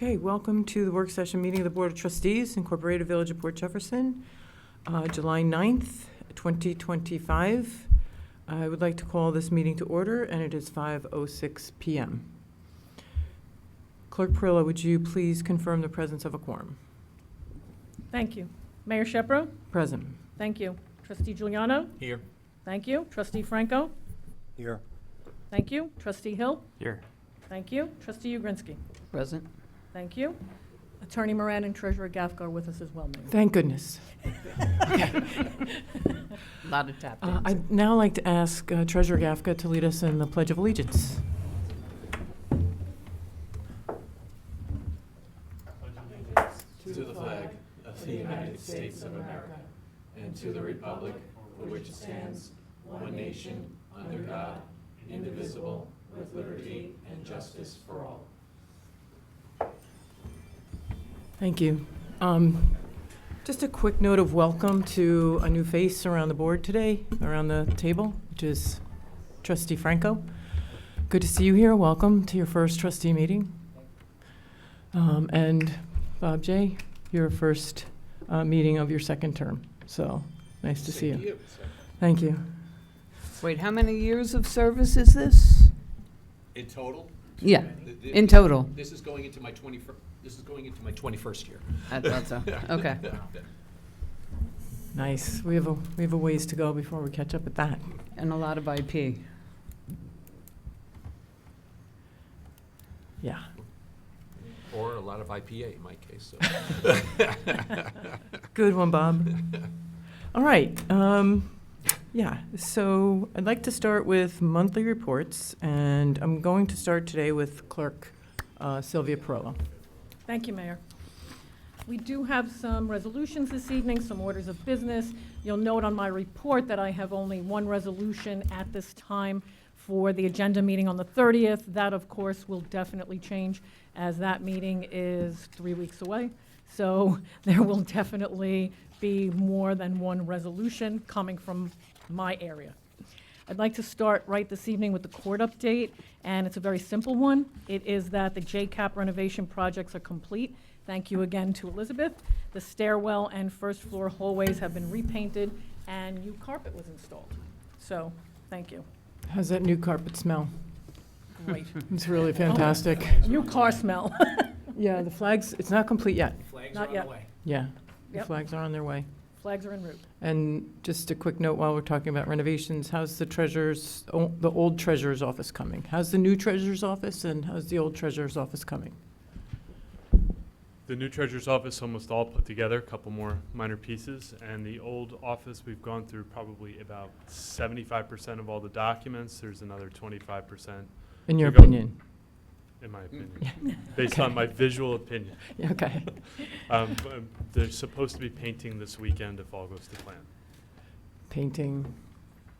Okay, welcome to the work session meeting of the Board of Trustees, Incorporated Village of Port Jefferson, July 9th, 2025. I would like to call this meeting to order, and it is 5:06 p.m. Clerk Perillo, would you please confirm the presence of a quorum? Thank you. Mayor Shepro? Present. Thank you. Trustee Giuliano? Here. Thank you. Trustee Franco? Here. Thank you. Trustee Hill? Here. Thank you. Trustee Ugrinsky? Present. Thank you. Attorney Moran and Treasurer Gafka are with us as well, Mayor. Thank goodness. A lot of tap dancing. I'd now like to ask Treasurer Gafka to lead us in the Pledge of Allegiance. To the flag of the United States of America and to the republic for which it stands, one nation, under God, indivisible, with liberty and justice for all. Thank you. Just a quick note of welcome to a new face around the board today, around the table, which is Trustee Franco. Good to see you here. Welcome to your first trustee meeting. And Bob J., your first meeting of your second term. So nice to see you. Thank you. Wait, how many years of service is this? In total? Yeah, in total. This is going into my 21st. This is going into my 21st year. I thought so. Okay. Nice. We have a ways to go before we catch up with that. And a lot of IP. Yeah. Or a lot of IPA in my case. So. Good one, Bob. All right. Yeah, so I'd like to start with monthly reports, and I'm going to start today with Clerk Sylvia Perillo. Thank you, Mayor. We do have some resolutions this evening, some orders of business. You'll note on my report that I have only one resolution at this time for the agenda meeting on the 30th. That, of course, will definitely change as that meeting is 3 weeks away. So there will definitely be more than one resolution coming from my area. I'd like to start right this evening with the court update, and it's a very simple one. It is that the JCAP renovation projects are complete. Thank you again to Elizabeth. The stairwell and first floor hallways have been repainted, and new carpet was installed. So, thank you. How's that new carpet smell? Great. It's really fantastic. New car smell. Yeah, the flags, it's not complete yet. Flags Not are on yet. the way. Yeah, the Yep. flags are on their way. Flags are en route. And just a quick note while we're talking about renovations, how's the old treasurer's office coming? How's the new treasurer's office, and how's the old treasurer's office coming? The new treasurer's office almost all put together, a couple more minor pieces, and the old office, we've gone through probably about 75% of all the documents. There's another 25%, In your To go- opinion? in my opinion, based on my visual opinion. Yeah, okay. But they're supposed to be painting this weekend if all goes to plan. Painting,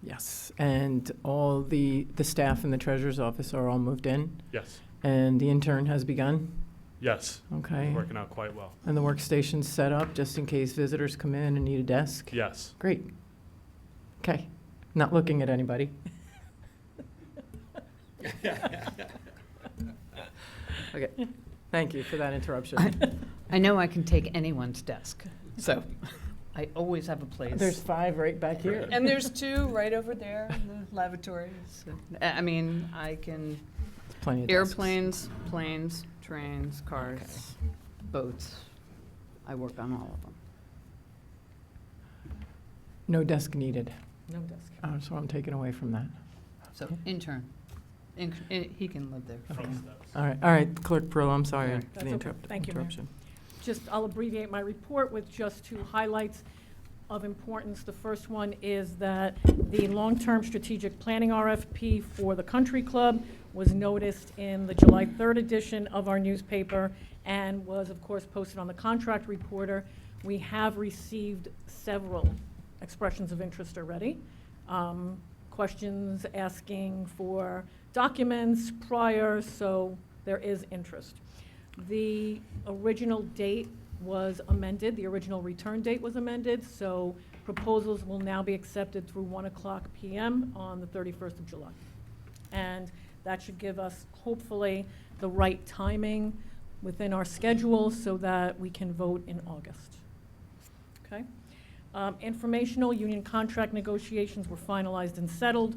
yes. And all the staff in the treasurer's office are all moved in, Yes, and the intern has begun? yes, Okay. working out quite well. And the workstation's set up just in case visitors come in and need a desk? Yes. Great. Okay. Not looking at anybody. Okay. Thank you for that interruption. I know I can take anyone's desk, so I always have a place. There's 5 right back here. And there's 2 right over there in the lavatories. I mean, I can, Plenty of desks. airplanes, planes, trains, cars, boats. I work on all of them. No desk needed. No desk. So I'm taken away from that. So intern, he can live there. Okay. All right, Clerk Perillo, I'm sorry Alright. for the That's okay. Thank you, Mayor. interruption. Just, I'll abbreviate my report with just 2 highlights of importance. The first one is that the long-term strategic planning RFP for the country club was noticed in the July 3rd edition of our newspaper and was, of course, posted on the contract reporter. We have received several expressions of interest already. Questions asking for documents prior, so there is interest. The original date was amended, the original return date was amended, so proposals will now be accepted through 1:00 p.m. on the 31st of July. And that should give us, hopefully, the right timing within our schedule so that we can vote in August. Okay? Informational union contract negotiations were finalized and settled.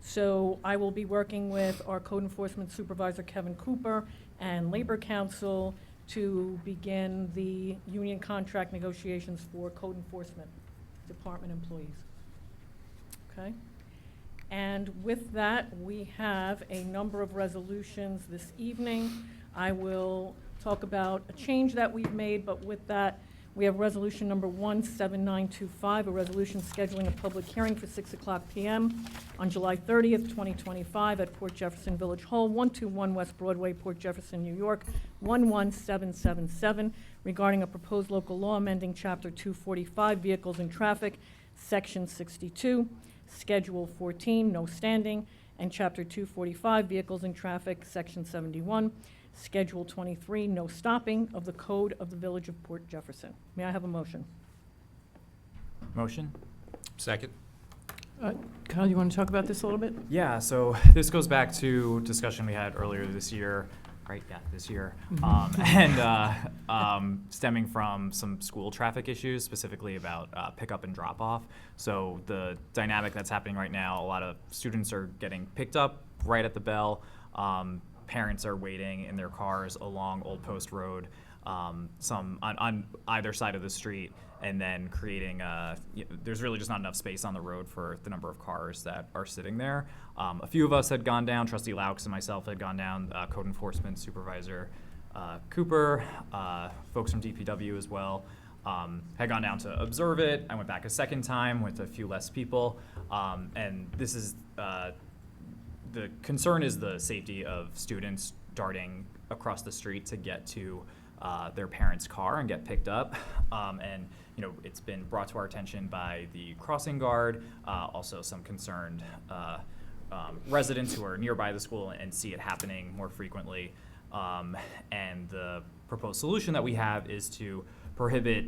So I will be working with our code enforcement supervisor, Kevin Cooper, and Labor Council to begin the union contract negotiations for code enforcement department employees. Okay? And with that, we have a number of resolutions this evening. I will talk about a change that we've made, but with that, we have resolution number 17925, a resolution scheduling a public hearing for 6 o'clock p.m. on July 30th, 2025 at Port Jefferson Village Hall, 121 West Broadway, Port Jefferson, New York, 11777, regarding a proposed local law amending Chapter 245, Vehicles and Traffic, Section 62, Schedule 14, no standing, and Chapter 245, Vehicles and Traffic, Section 71, Schedule 23, no stopping of the Code of the Village of Port Jefferson. May I have a motion? Motion? Second? Kyle, you want to talk about this a little bit? Yeah, so this goes back to discussion we had earlier this year, right? Yeah, this year. Stemming from some school traffic issues, specifically about pickup and drop off. So the dynamic that's happening right now, a lot of students are getting picked up right at the bell. Parents are waiting in their cars along Old Post Road, some on either side of the street, and then creating there's really just not enough space on the road for the number of cars that are sitting there. A few of us had gone down, Trustee Laux and myself had gone down, Code Enforcement Supervisor Cooper, folks from DPW as well, had gone down to observe it. I went back a second time with a few less people, and this is the concern is the safety of students darting across the street to get to their parents' car and get picked up. And it's been brought to our attention by the crossing guard, also some concerned residents who are nearby the school and see it happening more frequently. And the proposed solution that we have is to prohibit,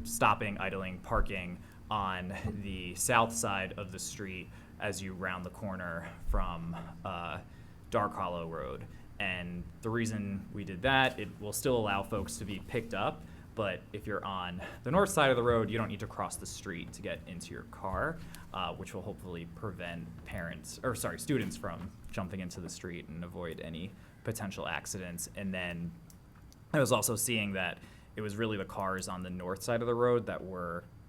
stopping, idling, parking on the south side of the street as you round the corner from Dark Hollow Road. And the reason we did that, it will still allow folks to be picked up, but if you're on the north side of the road, you don't need to cross the street to get into your car, which will hopefully prevent students from jumping into the street and avoid any potential accidents. And then I was also seeing that it was really the cars on the north side of the road that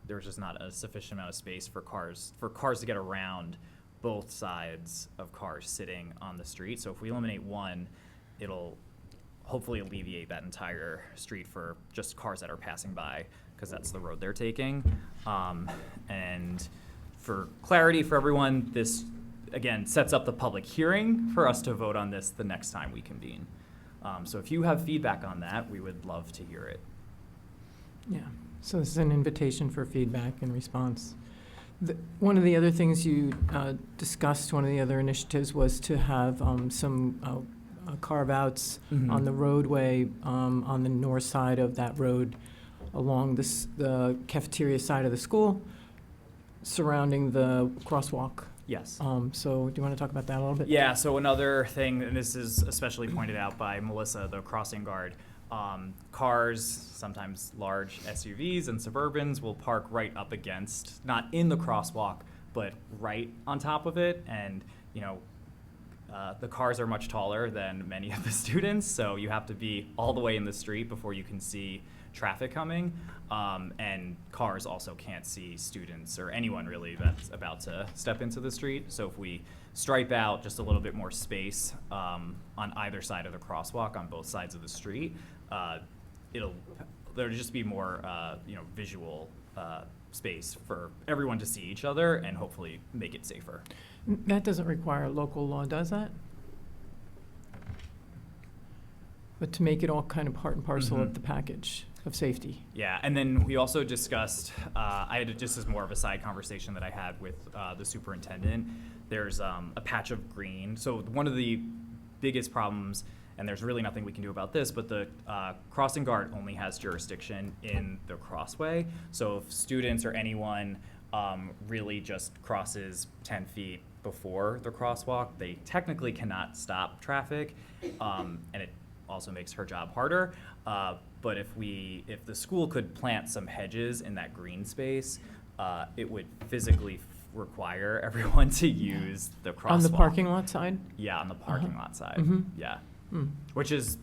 there was just not a sufficient amount of space for cars to get around both sides of cars sitting on the street. So if we eliminate one, it'll hopefully alleviate that entire street for just cars that are passing by, because that's the road they're taking. And for clarity for everyone, this again sets up the public hearing for us to vote on this the next time we convene. So if you have feedback on that, we would love to hear it. Yeah, so this is an invitation for feedback and response. One of the other things you discussed, one of the other initiatives was to have some carve-outs on the roadway on the north side of that road along the cafeteria side of the school surrounding the crosswalk. Yes. So do you want to talk about that a little bit? Yeah, so another thing, and this is especially pointed out by Melissa, the crossing guard, cars, sometimes large SUVs and Suburbans, will park right up against, not in the crosswalk, but right on top of it. And, the cars are much taller than many of the students, so you have to be all the way in the street before you can see traffic coming. And cars also can't see students or anyone really that's about to step into the street. So if we stripe out just a little bit more space on either side of the crosswalk on both sides of the street, there'll just be more visual space for everyone to see each other and hopefully make it safer. That doesn't require local law, does that? But to make it all kind of part and parcel of the package of safety. Yeah, and then we also discussed, I had just as more of a side conversation that I had with the superintendent. There's a patch of green. So one of the biggest problems, and there's really nothing we can do about this, but the crossing guard only has jurisdiction in the crossway. So if students or anyone really just crosses 10 feet before the crosswalk, they technically cannot stop traffic, and it also makes her job harder. But if the school could plant some hedges in that green space, it would physically require everyone to use the crosswalk. On the parking lot side? Yeah, on the parking lot side. Mhm. Yeah. Mm. Which is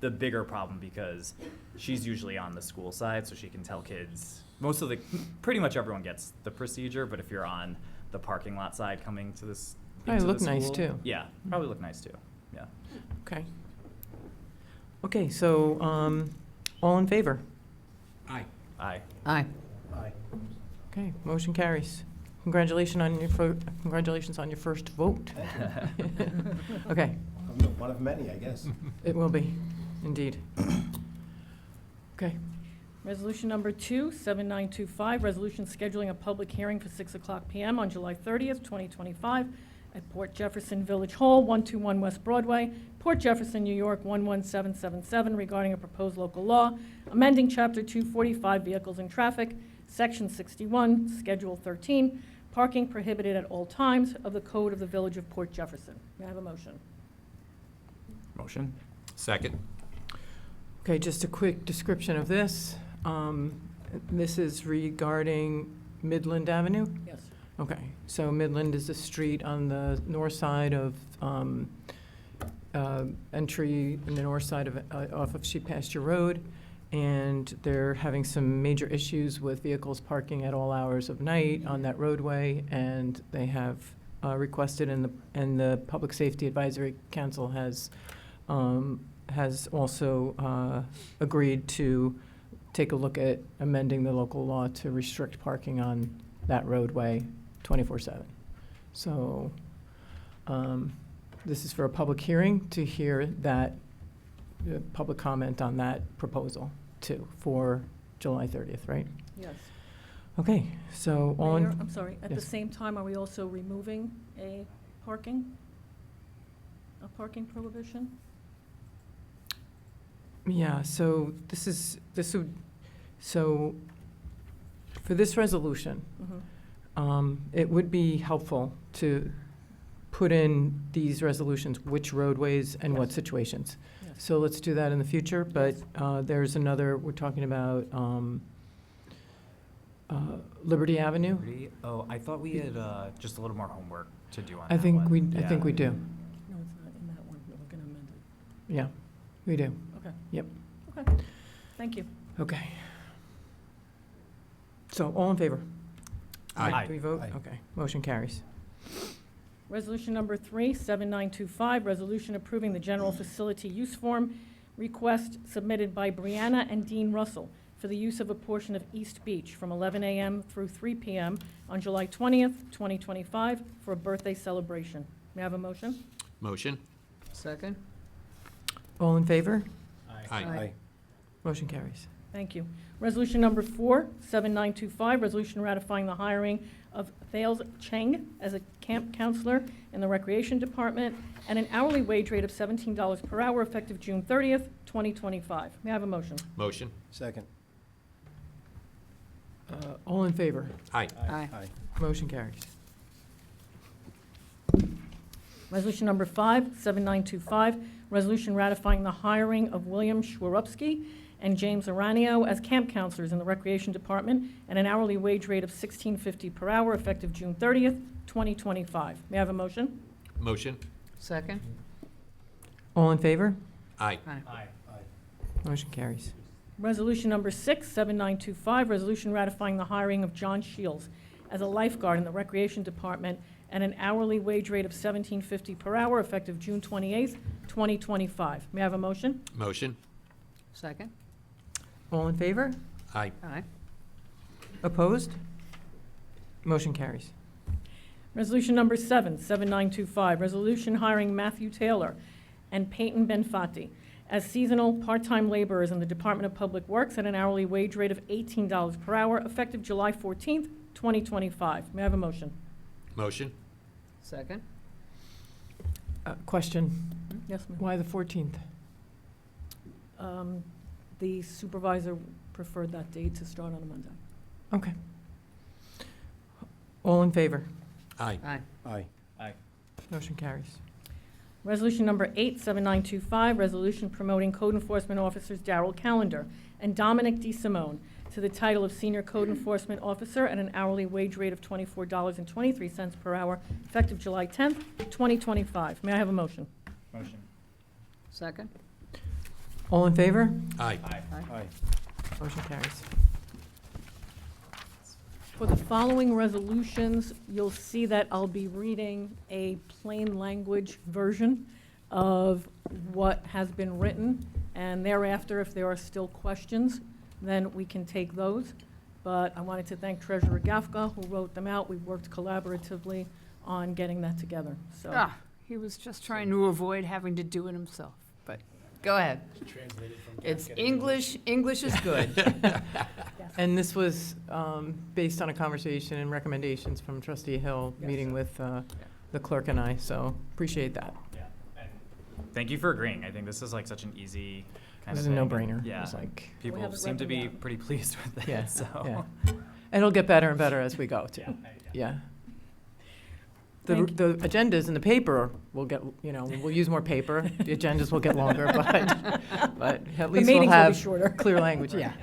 the bigger problem because she's usually on the school side, so she can tell kids. Pretty much everyone gets the procedure, but if you're on the parking lot side coming to this, Probably into look the nice, school- too. Yeah, probably look nice too. Yeah. Okay. Okay, so, all in favor? Aye. Aye. Aye. Okay, motion carries. Congratulations on your first vote. Okay, One of many, I guess. it will be, indeed. Okay, Resolution number 2, 7925, resolution scheduling a public hearing for 6 o'clock PM on July 30th, 2025, at Port Jefferson Village Hall, 121 West Broadway, Port Jefferson, New York, 11777, regarding a proposed local law, amending Chapter 245, Vehicles and Traffic, Section 61, Schedule 13, parking prohibited at all times of the Code of the Village of Port Jefferson. May I have a motion? Motion. Second. okay, just a quick description of this. This is regarding Midland Avenue? Yes. Okay, so Midland is a street on the north side of, entry in the north side of, off of Sheep Pasture Road, and they're having some major issues with vehicles parking at all hours of night on that roadway, and they have requested, and the Public Safety Advisory Council has also agreed to take a look at amending the local law to restrict parking on that roadway 24/7. So this is for a public hearing to hear that, public comment on that proposal too, for July 30th, right? Yes. Okay, so Mayor, on, I'm sorry, at the yes. same time, are we also removing a parking prohibition? yeah, so so for this resolution, Mhm. it would be helpful to put in these resolutions, which roadways and what Yes. situations. Yes. So let's do that in the future, but there's another, we're talking about Liberty Avenue. Oh, I thought we had just a little more homework to do on I that think one. we do. No, it's not in that one. No, we're going to amend it. Yeah, we do. Okay. Yep. Okay. Thank you. Okay. So all in favor? Aye. Do we vote? Aye. Okay, motion carries. Resolution number 3, 7925, resolution approving the general facility use form request submitted by Brianna and Dean Russell for the use of a portion of East Beach from 11 a.m. through 3 p.m. on July 20th, 2025, for a birthday celebration. May I have a motion? Motion. Second? All in favor? Aye. Motion carries. Thank you. Resolution number 4, 7925, resolution ratifying the hiring of Thales Cheng as a camp counselor in the Recreation Department at an hourly wage rate of $17 per hour effective June 30th, 2025. May I have a motion? Motion. Second. All in favor? Aye. Aye. Motion carries. Resolution number 5, 7925, resolution ratifying the hiring of William Schwarupski and James Aranio as camp counselors in the Recreation Department at an hourly wage rate of $16.50 per hour effective June 30th, 2025. May I have a motion? Motion. Second? All in favor? Aye. Aye. Motion carries. Resolution number 6, 7925, resolution ratifying the hiring of John Shields as a lifeguard in the Recreation Department at an hourly wage rate of $17.50 per hour effective June 28th, 2025. May I have a motion? Motion. Second? All in favor? Aye. Aye. Opposed? Motion carries. Resolution number 7, 7925, resolution hiring Matthew Taylor and Peyton Benfatti as seasonal part-time laborers in the Department of Public Works at an hourly wage rate of $18 per hour effective July 14th, 2025. May I have a motion? Motion. Second? Question, Yes, ma'am. why the 14th? The supervisor preferred that date to start on a Monday. Okay. All in favor? Aye. Aye. Aye. Motion carries. Resolution number 87925, resolution promoting code enforcement officers Darrell Callender and Dominic DeSimone to the title of Senior Code Enforcement Officer at an hourly wage rate of $24.23 per hour, effective July 10th, 2025. May I have a motion? Motion. Second? All in favor? Aye. Aye. Motion carries. For the following resolutions, you'll see that I'll be reading a plain language version of what has been written, and thereafter, if there are still questions, then we can take those. But I wanted to thank Treasurer Gafka, who wrote them out. We've worked collaboratively on getting that together, so. Ah, he was just trying to avoid having to do it himself, but go ahead. Translated from It's Kafka to English, English is good. And this was based on a conversation and recommendations from Trustee Hill, Yes. meeting with the clerk and I, so appreciate that. Thank you for agreeing. I think this is like such an easy It kind was of a thing. no-brainer. It Yeah. was like, People have it seem to read be them out. pretty pleased with it, yeah, so. yeah. And it'll get better and better as we go, too. Yeah. The Thank the agendas in the paper will get, we'll use more paper. The agendas will get longer, but at least we'll meetings will be have shorter. clear language, yeah.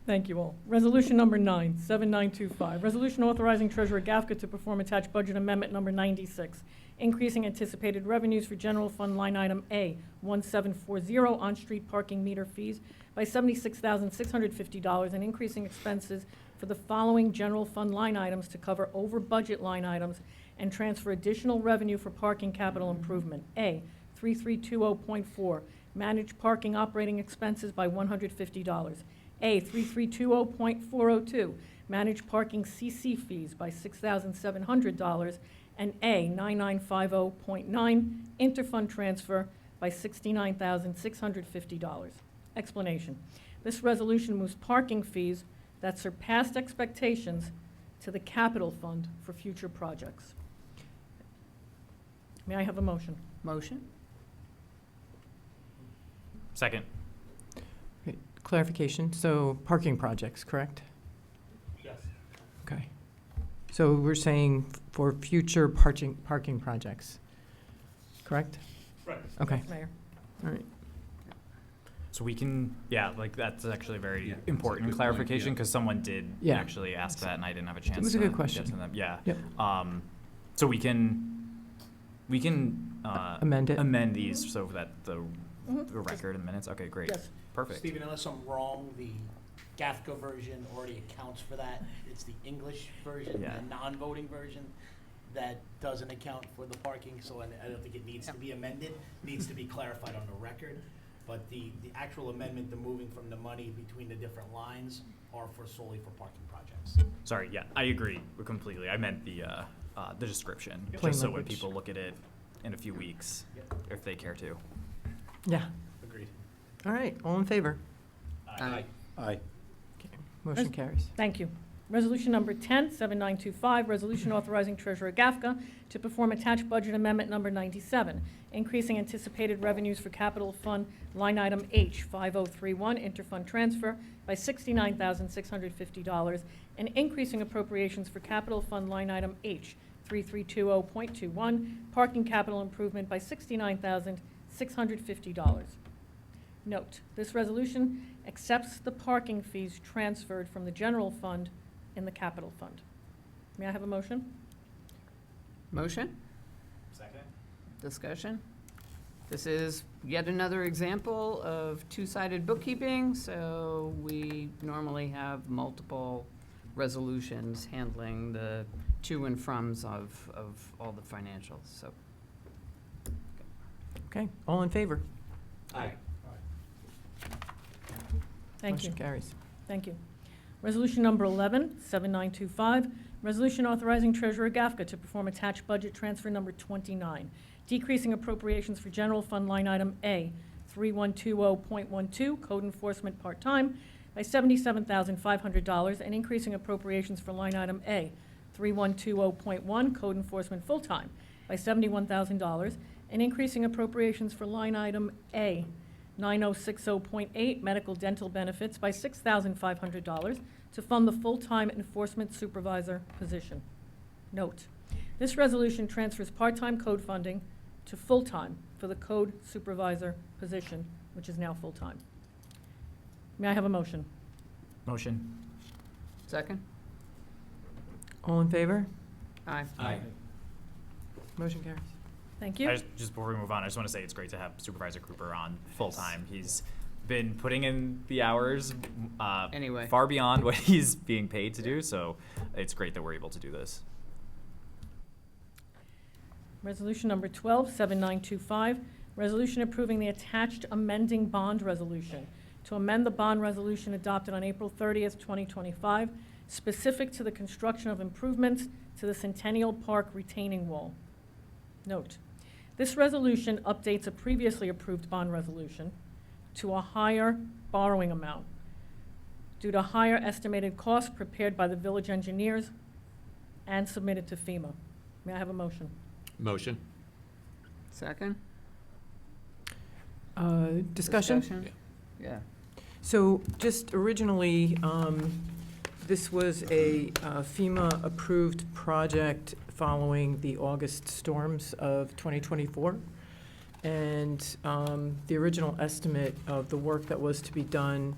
Thank you all. Resolution number 97925, resolution authorizing Treasurer Gafka to perform attached budget amendment number 96, increasing anticipated revenues for general fund line item A 1740 on-street parking meter fees by $76,650 and increasing expenses for the following general fund line items to cover over budget line items and transfer additional revenue for parking capital improvement. A 3320.4, managed parking operating expenses by $150. A 3320.402, managed parking CC fees by $6,700, and A 9950.9, interfund transfer by $69,650. Explanation. This resolution moves parking fees that surpassed expectations to the capital fund for future projects. May I have a motion? Motion? Second. Clarification, so parking projects, correct? Yes. Okay. So we're saying for future parking projects, correct? Right. Okay, Mayor. all right. So we can, like that's actually a very Yeah, that's a important good point, clarification yeah. because someone did Yeah. actually ask that and I didn't have a chance was a to good get question. to them. Yeah. Yep. So we can Amend it. amend these so that the Mhm. record and minutes. Okay, great. Yes. Perfect. Stephen, unless I'm wrong, the GAFCA version already accounts for that. It's the English version, Yeah. the non-voting version, that doesn't account for the parking, so I don't think it needs to be amended, needs to be clarified on the record. But the actual amendment, the moving from the money between the different lines are for solely for parking projects. Sorry, yeah, I agree completely. I meant the description, Plain just so when language. people look at it in a few weeks, Yep. if they care to. Yeah, Agreed. all right, all in favor? Aye. Aye. Okay, motion carries. Thank you. Resolution number 107925, resolution authorizing Treasurer Gafka to perform attached budget amendment number 97, increasing anticipated revenues for capital fund line item H 5031, interfund transfer by $69,650, and increasing appropriations for capital fund line item H 3320.21, parking capital improvement by $69,650. Note, this resolution accepts the parking fees transferred from the general fund in the capital fund. May I have a motion? Motion? Second. Discussion? This is yet another example of two-sided bookkeeping, so we normally have multiple resolutions handling the to and froms of all the financials, so. Okay, all in favor? Aye. Thank you. Motion carries. Thank you. Resolution number 117925, resolution authorizing Treasurer Gafka to perform attached budget transfer number 29, decreasing appropriations for general fund line item A 3120.12, code enforcement part-time, by $77,500, and increasing appropriations for line item A 3120.1, code enforcement full-time, by $71,000, and increasing appropriations for line item A 9060.8, medical dental benefits, by $6,500 to fund the full-time enforcement supervisor position. Note, This resolution transfers part-time code funding to full-time for the code supervisor position, which is now full-time. May I have a motion? Motion. Second? All in favor? Aye. Aye. Motion carries. Thank you. Just before we move on, I just want to say it's great to have Supervisor Cooper on full-time. He's been putting in the hours Anyway. far beyond what he's being paid to do, so it's great that we're able to do this. Resolution number 127925, resolution approving the attached amending bond resolution to amend the bond resolution adopted on April 30th, 2025, specific to the construction of improvements to the Centennial Park retaining wall. Note, this resolution updates a previously approved bond resolution to a higher borrowing amount due to higher estimated costs prepared by the village engineers and submitted to FEMA. May I have a motion? Motion? Second? Discussion? Yeah. So just originally, this was a FEMA-approved project following the August storms of 2024. And the original estimate of the work that was to be done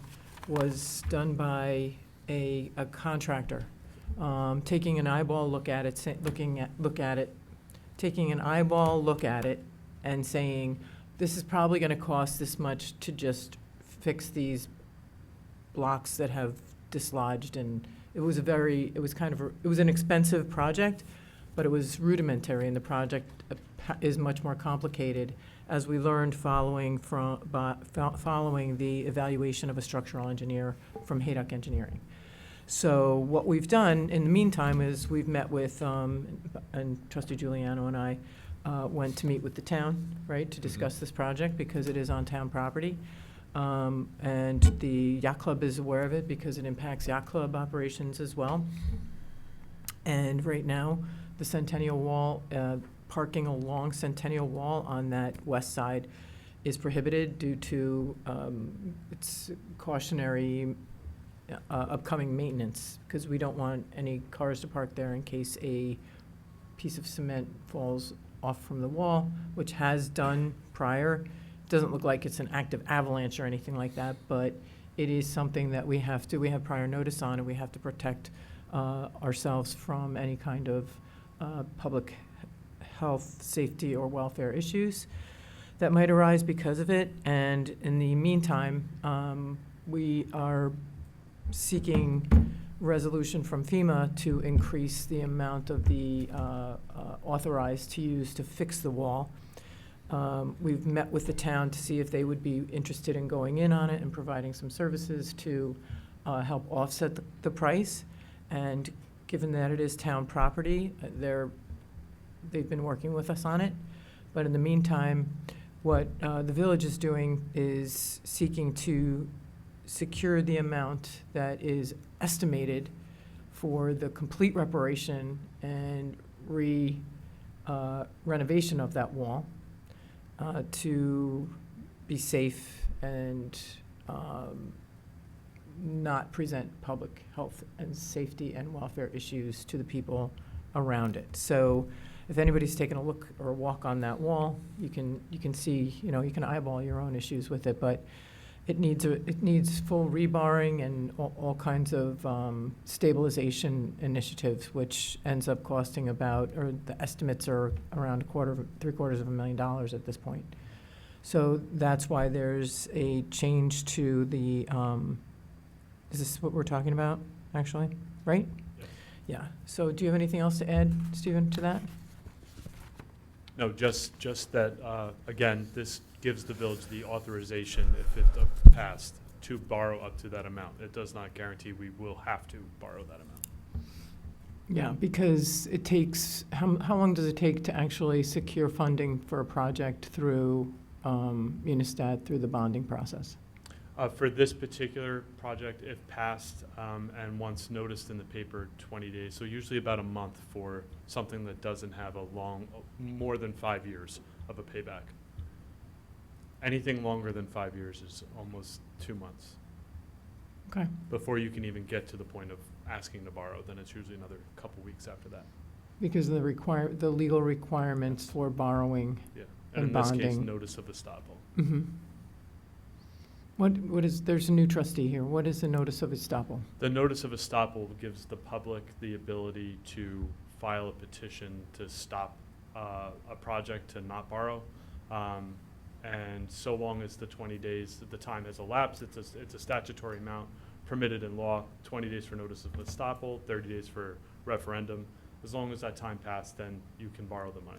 was done by a contractor, taking an eyeball look at it, taking an eyeball look at it and saying, this is probably going to cost this much to just fix these blocks that have dislodged. And it was an expensive project, but it was rudimentary, and the project is much more complicated, as we learned following the evaluation of a structural engineer from Haydock Engineering. So what we've done in the meantime is we've met with, and Trustee Giuliano and I went to meet with the town, right, to discuss this project because it is on town property. And the yacht club is aware of it because it impacts yacht club operations as well. And right now, the Centennial Wall, parking along Centennial Wall on that west side is prohibited due to its cautionary upcoming maintenance, because we don't want any cars to park there in case a piece of cement falls off from the wall, which has done prior. Doesn't look like it's an active avalanche or anything like that, but it is something that we have prior notice on, and we have to protect ourselves from any kind of public health, safety, or welfare issues that might arise because of it. And in the meantime, we are seeking resolution from FEMA to increase the amount of the authorized to use to fix the wall. We've met with the town to see if they would be interested in going in on it and providing some services to help offset the price. And given that it is town property, they've been working with us on it. But in the meantime, what the village is doing is seeking to secure the amount that is estimated for the complete reparation and renovation of that wall to be safe and not present public health and safety and welfare issues to the people around it. So if anybody's taken a look or a walk on that wall, you can see, you can eyeball your own issues with it, but it needs full rebarring and all kinds of stabilization initiatives, which ends up costing the estimates are around $750,000 at this point. So that's why there's a change to the, is this what we're talking about, actually, right? Yes. Yeah. So do you have anything else to add, Stephen, to that? No, just that, again, this gives the village the authorization, if it passed, to borrow up to that amount. It does not guarantee we will have to borrow that amount. Yeah, because it takes, how long does it take to actually secure funding for a project through Munistat, through the bonding process? For this particular project, if passed, and once noticed in the paper, 20 days. So usually about a month for something that doesn't have more than 5 years of a payback. Anything longer than 5 years is almost 2 months. Okay. Before you can even get to the point of asking to borrow, then it's usually another couple weeks after that. Because of the legal requirements for borrowing. Yeah. And in this case, bonding. notice of estoppel. Mm-hmm. What is, there's a new trustee here. What is the notice of estoppel? The notice of estoppel gives the public the ability to file a petition to stop a project to not borrow. And so long as the 20 days, the time has elapsed, it's a statutory amount permitted in law, 20 days for notice of estoppel, 30 days for referendum. As long as that time passed, then you can borrow the money.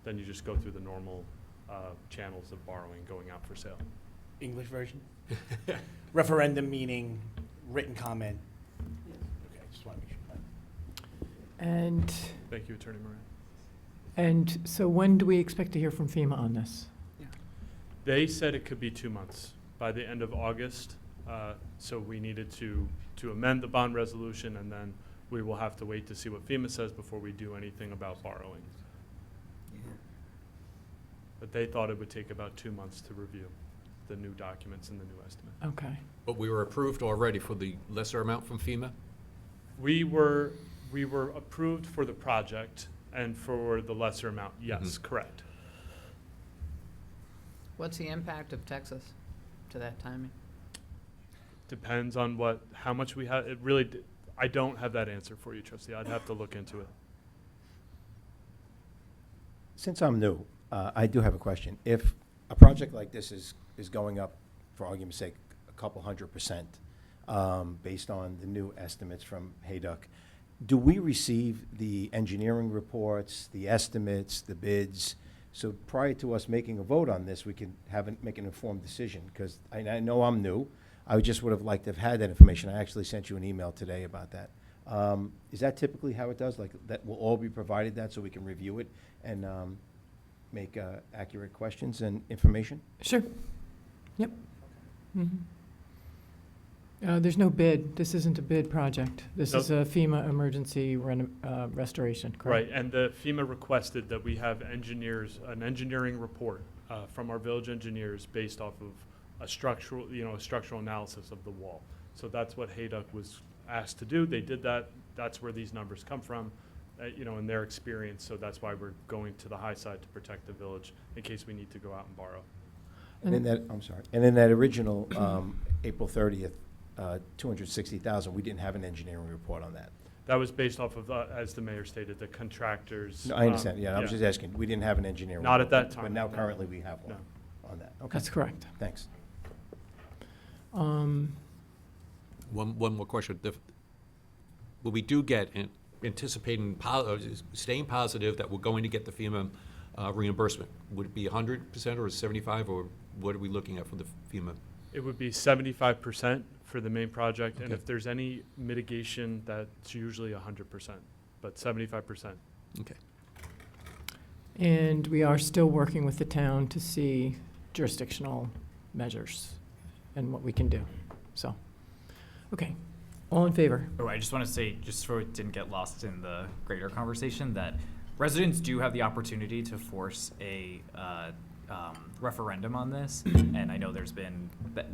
Then you just go through the normal channels of borrowing, going out for sale. English version? Referendum meaning written comment? Okay, just want to make sure. And, Thank you, Attorney Moran. and so when do we expect to hear from FEMA on this? They said it could be 2 months, by the end of August. So we needed to amend the bond resolution, and then we will have to wait to see what FEMA says before we do anything about borrowing. But they thought it would take about 2 months to review the new documents and the new estimate. Okay. But we were approved already for the lesser amount from FEMA? We were approved for the project and for the lesser amount, yes, correct. What's the impact of Texas to that timing? Depends on how much we have. It really, I don't have that answer for you, trustee. I'd have to look into it. Since I'm new, I do have a question. If a project like this is going up, for argument's sake, a couple 100%, based on the new estimates from Hayduck, do we receive the engineering reports, the estimates, the bids? So prior to us making a vote on this, we can make an informed decision, because I know I'm new. I just would have liked to have had that information. I actually sent you an email today about that. Is that typically how it does? Like, that will all be provided that so we can review it and make accurate questions and information? Sure. Yep. Mhm. There's no bid. This isn't a bid project. This Nope. is a FEMA emergency restoration, correct? Right, and the FEMA requested that we have an engineering report from our village engineers based off of a structural analysis of the wall. So that's what Hayduck was asked to do. They did that. That's where these numbers come from, in their experience. So that's why we're going to the high side to protect the village in case we need to go out and borrow. And in that, I'm sorry, and in that original April 30th, 260,000, we didn't have an engineering report on that. That was based off of, as the mayor stated, the contractors. No, I understand, yeah, I was just asking, we didn't have an engineering Not report. at that time, But now no. currently we have one No. on that. Okay, That's correct. thanks. One more question. What we do get, anticipating, staying positive that we're going to get the FEMA reimbursement, would it be 100% or 75, or what are we looking at for the FEMA? It would be 75% for the main project, and Okay. if there's any mitigation, that's usually 100%, but 75%. Okay. And we are still working with the town to see jurisdictional measures and what we can do. So, okay, all in favor? Oh, I just want to say, just so it didn't get lost in the greater conversation, that residents do have the opportunity to force a referendum on this, and I know there's been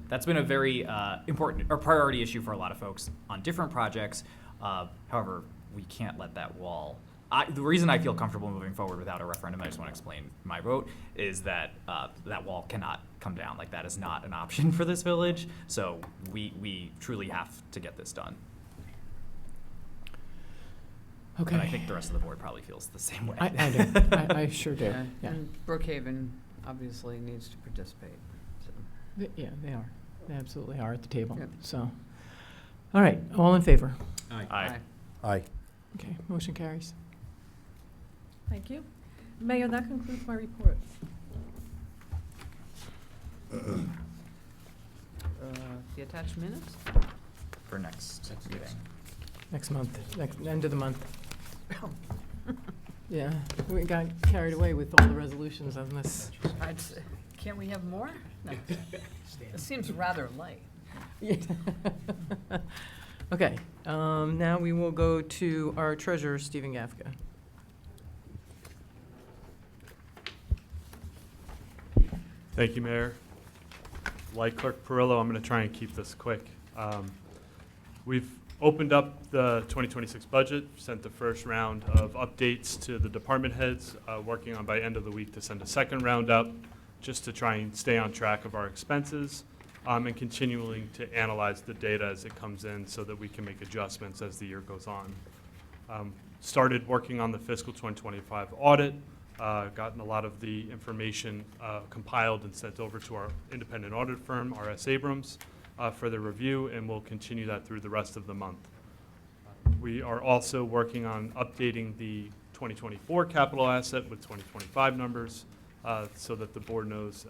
that's been a very important or priority issue for a lot of folks on different projects. However, we can't let that wall. The reason I feel comfortable moving forward without a referendum, I just want to explain my vote, is that that wall cannot come down. Like, that is not an option for this village. So we truly have to get this done. Okay. And I think the rest of the board probably feels the same way. I do. I sure do. Yeah. And Brookhaven obviously needs to participate. So. Yeah, they are. They absolutely are at the table. Yep. So, all right, all in favor? Aye. Aye. Okay, motion carries. Thank you. Mayor, that concludes my report. The attached minutes? For next meeting. Next month, end of the month. Yeah, we got carried away with all the resolutions on this. Can't we have more? No. It seems rather light. Okay, now we will go to our treasurer, Stephen Gafka. Thank you, Mayor. Like Clerk Perillo, I'm going to try and keep this quick. We've Opened up the 2026 budget, sent the first round of updates to the department heads, working on by end of the week to send a second round up, just to try and stay on track of our expenses, and continuing to analyze the data as it comes in so that we can make adjustments as the year goes on. Started working on the fiscal 2025 audit, gotten a lot of the information compiled and sent over to our independent audit firm, R.S. Abrams, for the review, and we'll continue that through the rest of the month. We are also working on updating the 2024 capital asset with 2025 numbers, so that the board knows.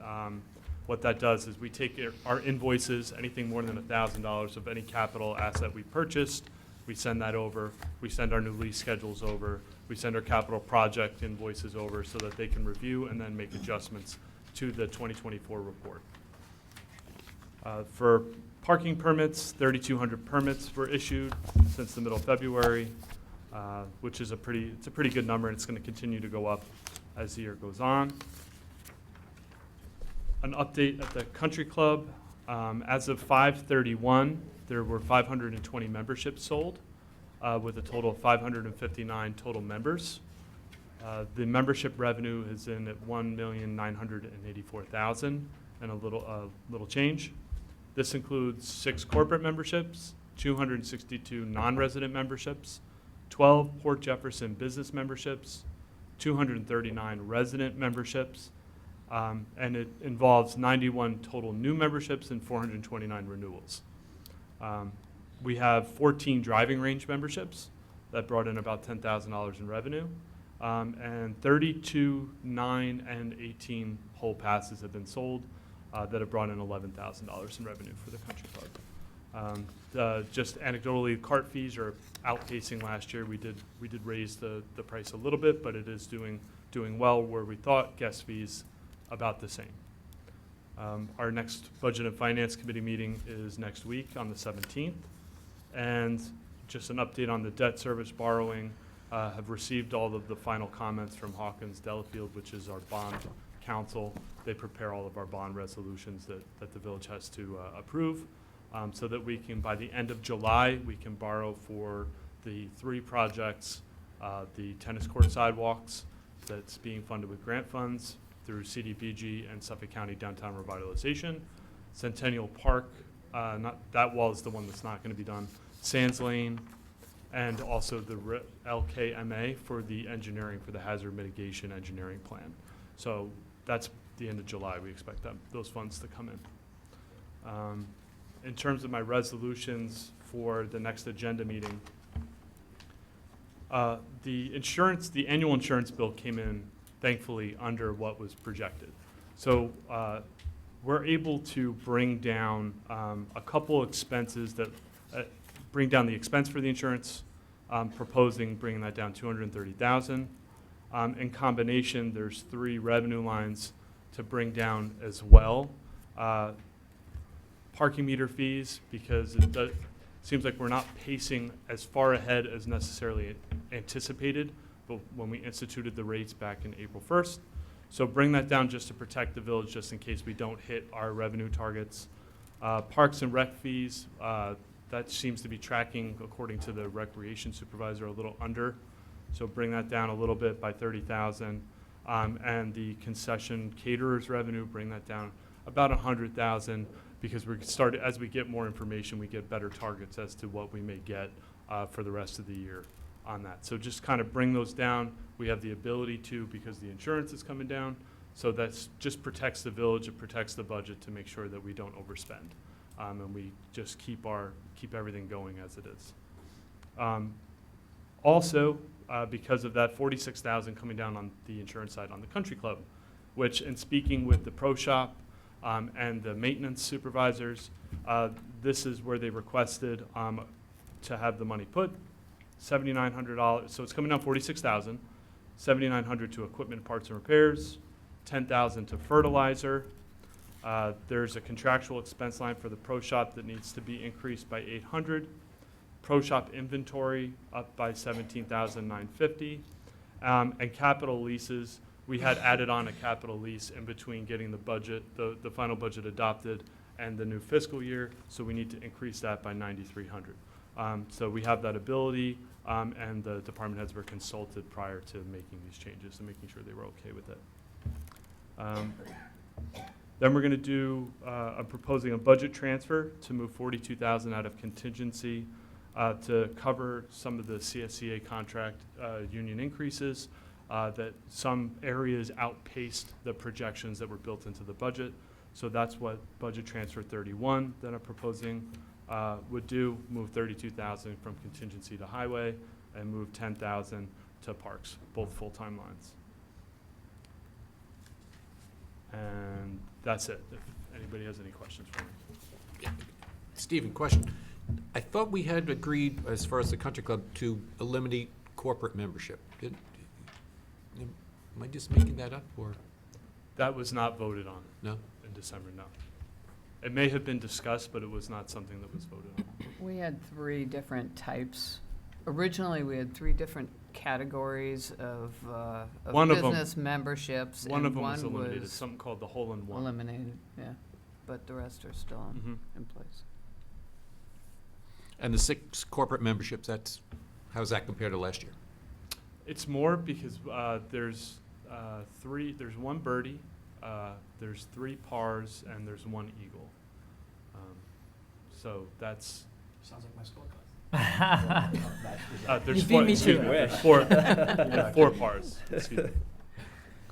What that does is we take our invoices, anything more than $1,000 of any capital asset we purchased, we send that over. We send our new lease schedules over. We send our capital project invoices over so that they can review and then make adjustments to the 2024 report. For parking permits, 3,200 permits were issued since the middle of February, which is it's a pretty good number, and it's going to continue to go up as the year goes on. An update at the country club. As of 5/31, there were 520 memberships sold, with a total of 559 total members. The membership revenue is in at $1,984,000 and a little change. This includes 6 corporate memberships, 262 non-resident memberships, 12 Port Jefferson business memberships, 239 resident memberships, and it involves 91 total new memberships and 429 renewals. We have 14 driving range memberships that brought in about $10,000 in revenue, and 32 9 and 18 whole passes have been sold that have brought in $11,000 in revenue for the country club. Just anecdotally, cart fees are outpacing last year. We did raise the price a little bit, but it is doing well where we thought. Guest fees about the same. Our next Budget and Finance Committee meeting is next week on the 17th. And just an update on the debt service borrowing. Have received all of the final comments from Hawkins Delafield, which is our bond counsel. They prepare all of our bond resolutions that the village has to approve, so that we can, by the end of July, we can borrow for the 3 projects, the tennis court sidewalks that's being funded with grant funds through CDBG and Suffolk County Downtown Revitalization. Centennial Park, that wall is the one that's not going to be done. Sands Lane, and also the LKMA for the engineering, for the hazard mitigation engineering plan. So that's the end of July. We expect those funds to come in. In terms of my resolutions for the next agenda meeting, the annual insurance bill came in, thankfully, under what was projected. So we're able to bring down a couple expenses that bring down the expense for the insurance, proposing bringing that down $230,000. In combination, there's 3 revenue lines to bring down as well. Parking meter fees, because it seems like we're not pacing as far ahead as necessarily anticipated, but when we instituted the rates back in April 1st. So bring that down just to protect the village, just in case we don't hit our revenue targets. Parks and rec fees, that seems to be tracking, according to the recreation supervisor, a little under. So bring that down a little bit by $30,000. And the concession caterers revenue, bring that down about $100,000, because as we get more information, we get better targets as to what we may get for the rest of the year on that. So just kind of bring those down. We have the ability to, because the insurance is coming down. So that's just protects the village, it protects the budget to make sure that we don't overspend. And we just keep everything going as it is. Also, because of that, $46,000 coming down on the insurance side on the country club, which, in speaking with the pro shop and the maintenance supervisors, this is where they requested to have the money put, $7,900. So it's coming down $46,000, $7,900 to equipment, parts, and repairs, $10,000 to fertilizer. There's a contractual expense line for the pro shop that needs to be increased by $800. Pro shop inventory up by $17,950. And capital leases, we had added on a capital lease in between getting the budget, the final budget adopted and the new fiscal year, so we need to increase that by $9,300. So we have that ability, and the department heads were consulted prior to making these changes and making sure they were okay with it. Then we're going to do, I'm proposing a budget transfer to move 42,000 out of contingency to cover some of the CSCA contract union increases, that some areas outpaced the projections that were built into the budget. So that's what budget transfer 31 that I'm proposing would do, move 32,000 from contingency to highway and move 10,000 to parks, both full-time lines. And that's it, if anybody has any questions for me. Stephen, question. I thought we had agreed, as far as the country club, to eliminate corporate membership. Am I just making that up, or That was not voted on no? in December, no. It may have been discussed, but it was not something that was voted on. We had 3 different types. Originally, we had 3 different categories of One of 'em- business memberships. One and of them was one eliminated, was something called the hole-in-one. eliminated, yeah. But the rest are still Mhm. in place. And the 6 corporate memberships, how's that compared to last year? It's more because there's 3, there's 1 birdie, there's 3 pars, and there's 1 eagle. So that's, Sounds like my scorecard. there's You 4, beat me excuse to me, it. there's 4, 4 pars, excuse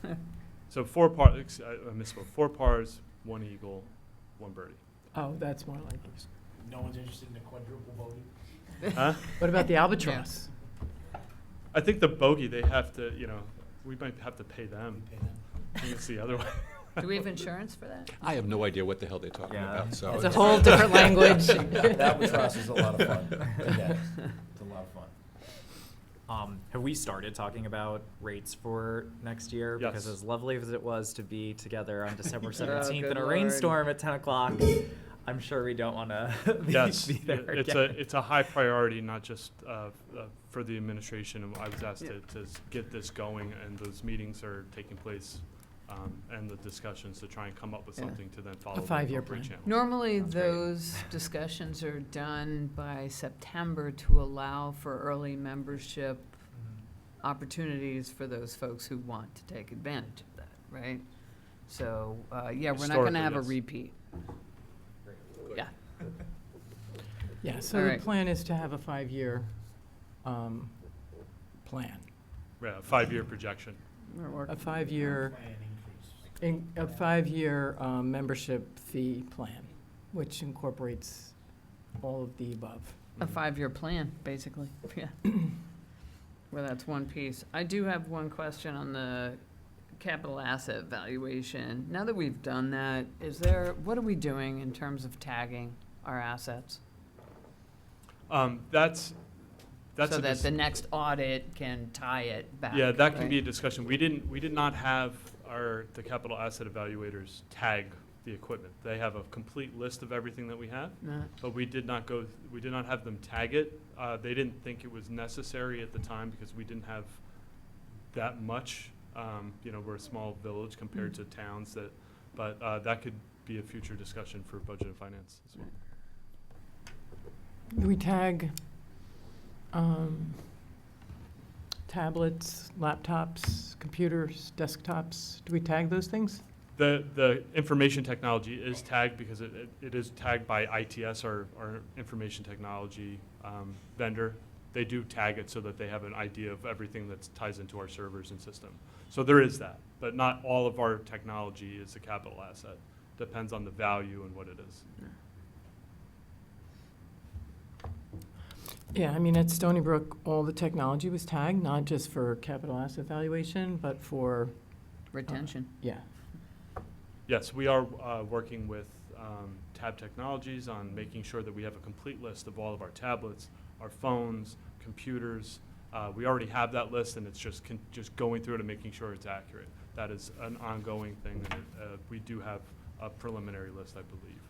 me. So 4 pars, I misspoke, 4 pars, 1 eagle, 1 birdie. Oh, that's more like it. No one's interested in the quadruple bogey? Huh? What about the albatross? I think the bogey, they have to, we might have to pay them. Pay them. I think it's the other way. Do we have insurance for that? I have no idea what the hell they're talking Yeah. about, so. It's a whole different language. That albatross is a lot of fun. Yeah, it's a lot of fun. Have we started talking about rates for next year? Yes. Because as lovely as it was to be together on December Oh, 17th good in a Lord. rainstorm at 10 o'clock, I'm sure we don't want to Yes, be there it's again. it's a high priority, not just for the administration. I was asked to get this going, and those meetings are taking place, and the discussions to try and come up with Yeah. something to then follow. the 5-year appropriate plan. channels. Normally, Sounds great. those discussions are done by September to allow for early membership opportunities for those folks who want to take advantage of that, right? So, yeah, we're not going to Historically, have a yes. repeat. Yeah. Yeah, so All the right. plan is to have a 5-year plan, Yeah, 5-year projection. We're working. a 5-year, Plan increase. a 5-year membership fee plan, which incorporates all of the above. A 5-year plan, basically, yeah. Well, that's one piece. I do have one question on the capital asset valuation. Now that we've done that, what are we doing in terms of tagging our assets? That's So a that the next audit can tie it back. yeah, that can be a right? discussion. We did not have the capital asset evaluators tag the equipment. They have a complete list of everything that we have. No. But we did not have them tag it. They didn't think it was necessary at the time because we didn't have that much. We're a small village compared to towns but that could be a future discussion for budget and finance as well. Do we tag tablets, laptops, computers, desktops? Do we tag those things? The information technology is tagged because it is tagged by ITS, our information technology vendor. They do tag it so that they have an idea of everything that ties into our servers and system. So there is that, but not all of our technology is a capital asset. Depends on the value and what it is. Yeah, I mean, at Stony Brook, all the technology was tagged, not just for capital asset valuation, but for, Retention. yeah. Yes, we are working with Tab Technologies on making sure that we have a complete list of all of our tablets, our phones, computers. We already have that list, and it's just going through it and making sure it's accurate. That is an ongoing thing, and we do have a preliminary list, I believe.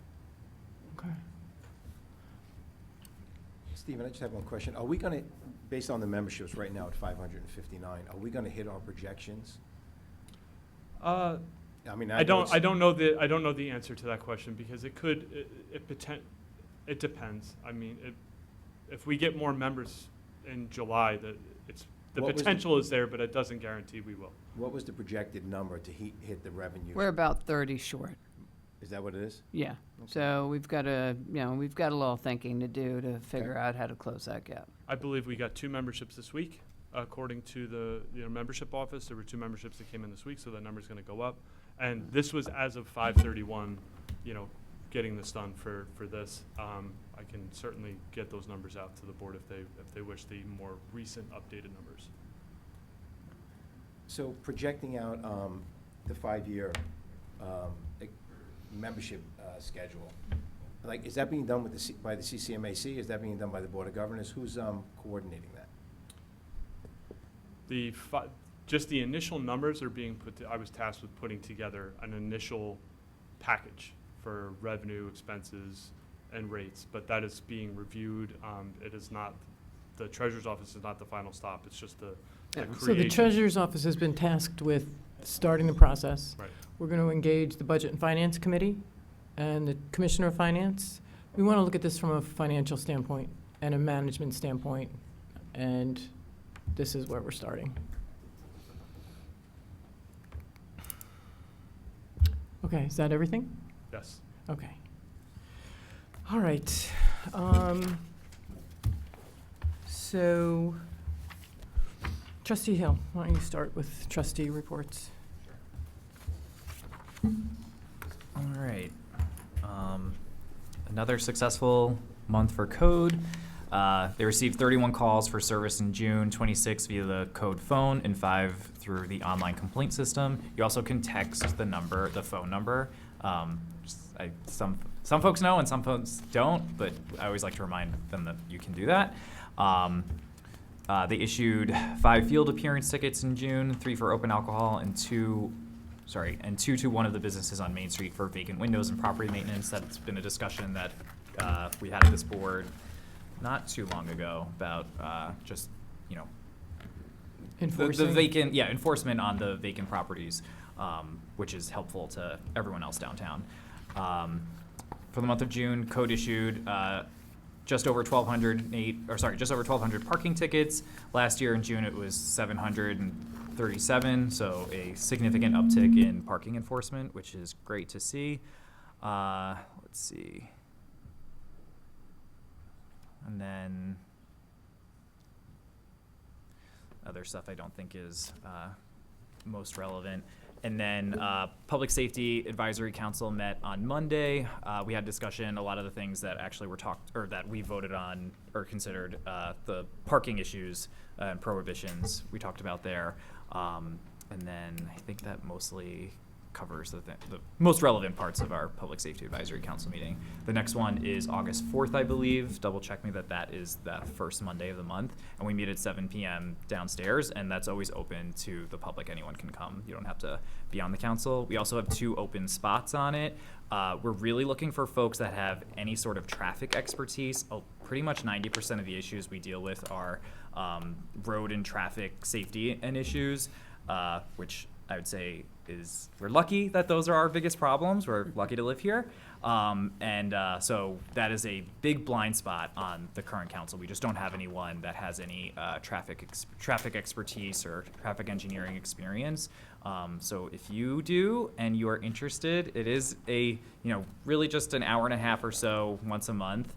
Okay. Stephen, I just have one question. Are we going to, based on the memberships right now at 559, are we going to hit our projections? I mean, I know don't know the answer to that question because it depends. I mean, if we get more members in July, the What was the- potential is there, but it doesn't guarantee we will. What was the projected number to hit the revenue? We're about 30 short. Is that what it is? Yeah. So we've got a little thinking to do to figure out how to close that gap. I believe we got 2 memberships this week. According to the membership office, there were 2 memberships that came in this week, so that number's going to go up. And this was as of 5/31, getting this done for this. I can certainly get those numbers out to the board if they wish the more recent updated numbers. So projecting out the 5-year membership schedule, like, is that being done with by the CCMAC? Is that being done by the Board of Governors? Who's coordinating that? Just the initial numbers are being I was tasked with putting together an initial package for revenue, expenses, and rates, but that is being reviewed. It is not, the Treasurer's Office is not the final stop. It's just the creation. So the Treasurer's Office has been tasked with starting the process. Right. We're going to engage the Budget and Finance Committee and the Commissioner of Finance. We want to look at this from a financial standpoint and a management standpoint, and this is where we're starting. Okay, is that everything? Yes. Okay. All right. So, Trustee Hill, why don't you start with trustee reports? All right. Another successful month for code. They received 31 calls for service in June, 26 via the code phone, and 5 through the online complaint system. You also can text the phone number. Some folks know and some folks don't, but I always like to remind them that you can do that. They issued 5 field appearance tickets in June, 3 for open alcohol, and 2 to one of the businesses on Main Street for vacant windows and property maintenance. That's been a discussion that we had at this board not too long ago about Enforcing. enforcement on the vacant properties, which is helpful to everyone else downtown. For the month of June, code issued just over 1,200 parking tickets. Last year in June, it was 737, so a significant uptick in parking enforcement, which is great to see. Let's see. And then other stuff I don't think is most relevant. And then Public Safety Advisory Council met on Monday. We had discussion, a lot of the things that actually were that we voted on or considered the parking issues and prohibitions we talked about there. And then I think that mostly covers the most relevant parts of our Public Safety Advisory Council meeting. The next one is August 4th, I believe. Double check me that is the first Monday of the month. And we meet at 7 p.m. downstairs, and that's always open to the public. Anyone can come. You don't have to be on the council. We also have 2 open spots on it. We're really looking for folks that have any sort of traffic expertise. Pretty much 90% of the issues we deal with are road and traffic safety and issues, which I would say is we're lucky that those are our biggest problems. We're lucky to live here. So that is a big blind spot on the current council. We just don't have anyone that has any traffic expertise or traffic engineering experience. So if you do and you are interested, it is really just an hour and a half or so once a month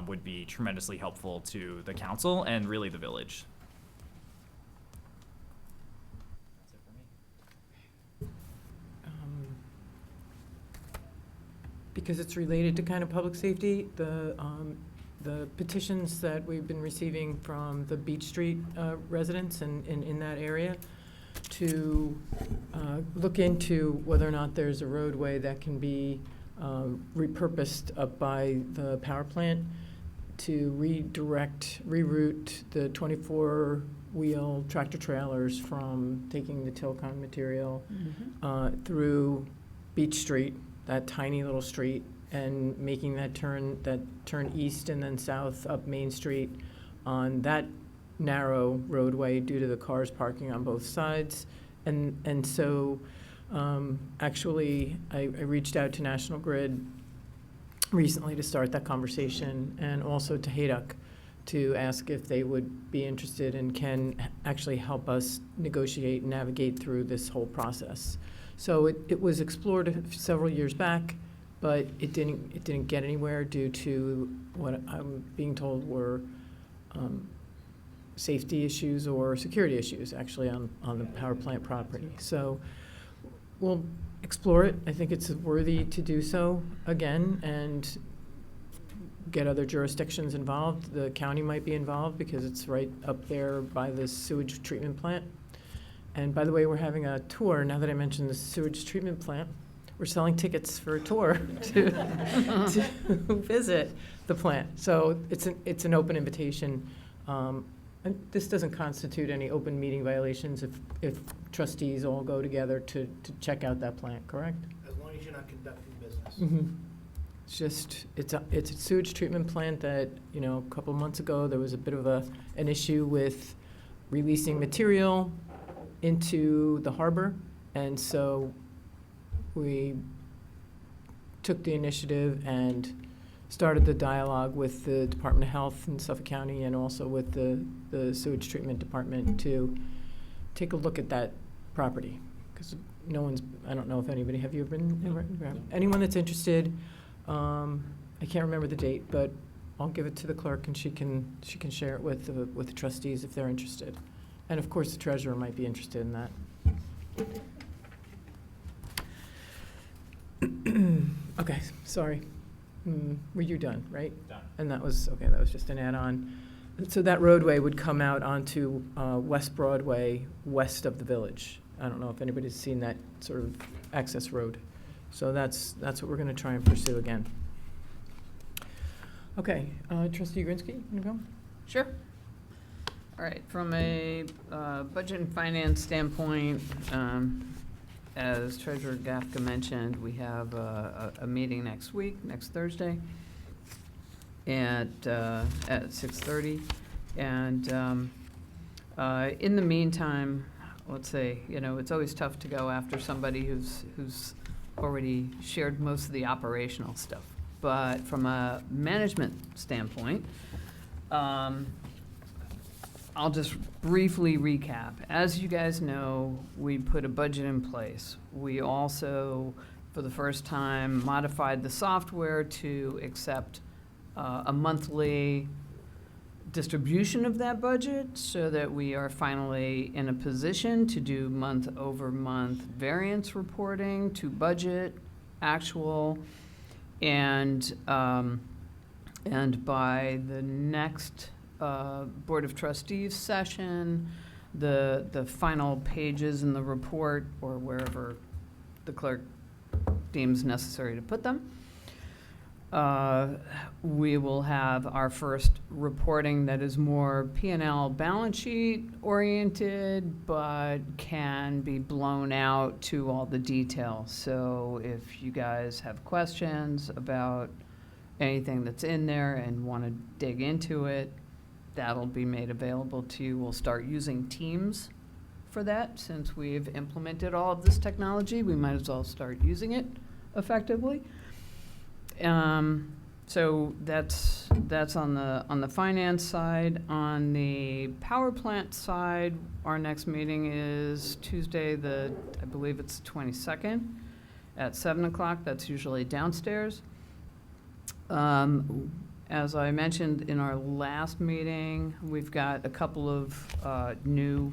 would be tremendously helpful to the council and really the village. Because it's related to kind of public safety, the petitions that we've been receiving from the Beach Street residents in that area to look into whether or not there's a roadway that can be repurposed up by the power plant to reroute the 24-wheel tractor trailers from taking the Tilcon material through Beach Street, that tiny little street, and making that turn east and then south up Main Street on that narrow roadway due to the cars parking on both sides. And so actually I reached out to National Grid recently to start that conversation, and also to Hayduck to ask if they would be interested and can actually help us negotiate and navigate through this whole process. So it was explored several years back, but it didn't get anywhere due to what I'm being told were safety issues or security issues, actually, on the power plant property. So we'll explore it. I think it's worthy to do so again and get other jurisdictions involved. The county might be involved because it's right up there by the sewage treatment plant. And by the way, we're having a tour, now that I mentioned the sewage treatment plant. We're selling tickets for a tour to visit the plant. So it's an open invitation. And this doesn't constitute any open meeting violations if trustees all go together to check out that plant, correct? As long as you're not conducting business. Mm-hmm. It's just, it's a sewage treatment plant that, you know, a couple months ago, there was a bit of an issue with releasing material into the harbor. And so we took the initiative and started the dialogue with the Department of Health in Suffolk County and also with the sewage treatment department to take a look at that property. Because no one's, I don't know if anybody, have you been, anyone that's interested, I can't remember the date, but I'll give it to the clerk and she can share it with the trustees if they're interested. And of course, the treasurer might be interested in that. Okay, sorry. Were you done, right? Done. And that was just an add-on. So that roadway would come out onto West Broadway, west of the village. I don't know if anybody's seen that sort of access road. So that's what we're going to try and pursue again. Okay, Trustee Grinsky, you want to go? Sure. All right, from a budget and finance standpoint, as Treasurer Gafka mentioned, we have a meeting next week, next Thursday, at 6:30. And in the meantime, let's say, you know, it's always tough to go after somebody who's already shared most of the operational stuff. But from a management standpoint, I'll just briefly recap. As you guys know, we put a budget in place. We also, for the first time, modified the software to accept a monthly distribution of that budget so that we are finally in a position to do month-over-month variance reporting to budget, actual, and by the next Board of Trustees session, the final pages in the report, or wherever the clerk deems necessary to put them, we will have our first reporting that is more P&L balance sheet oriented, but can be blown out to all the details. So if you guys have questions about anything that's in there and want to dig into it, that'll be made available to you. We'll start using Teams for that. Since we've implemented all of this technology, we might as well start using it effectively. So that's on the finance side. On the power plant side, our next meeting is Tuesday, I believe it's 22nd at 7 o'clock. That's usually downstairs. As I mentioned in our last meeting, we've got a couple of new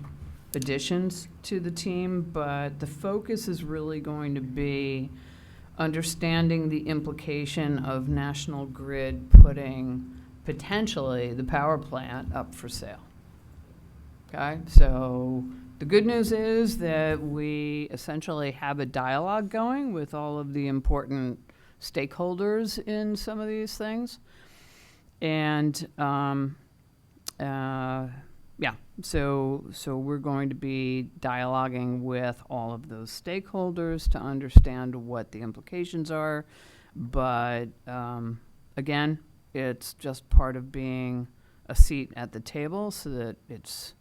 additions to the team, but the focus is really going to be understanding the implication of National Grid putting potentially the power plant up for sale. Okay, so the good news is that we essentially have a dialogue going with all of the important stakeholders in some of these things. And yeah, so we're going to be dialoguing with all of those stakeholders to understand what the implications are. But again, it's just part of being a seat at the table so that it's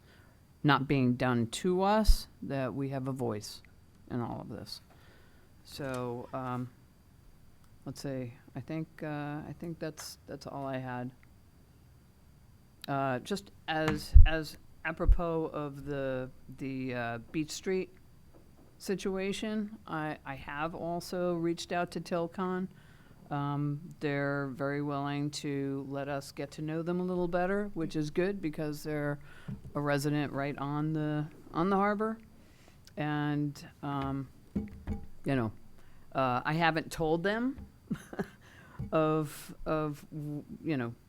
not being done to us, that we have a voice in all of this. So let's see. I think that's all I had. just as apropos of the Beach Street situation, I have also reached out to Tilcon. They're very willing to let us get to know them a little better, which is good because they're a resident right on the harbor. And, I haven't told them of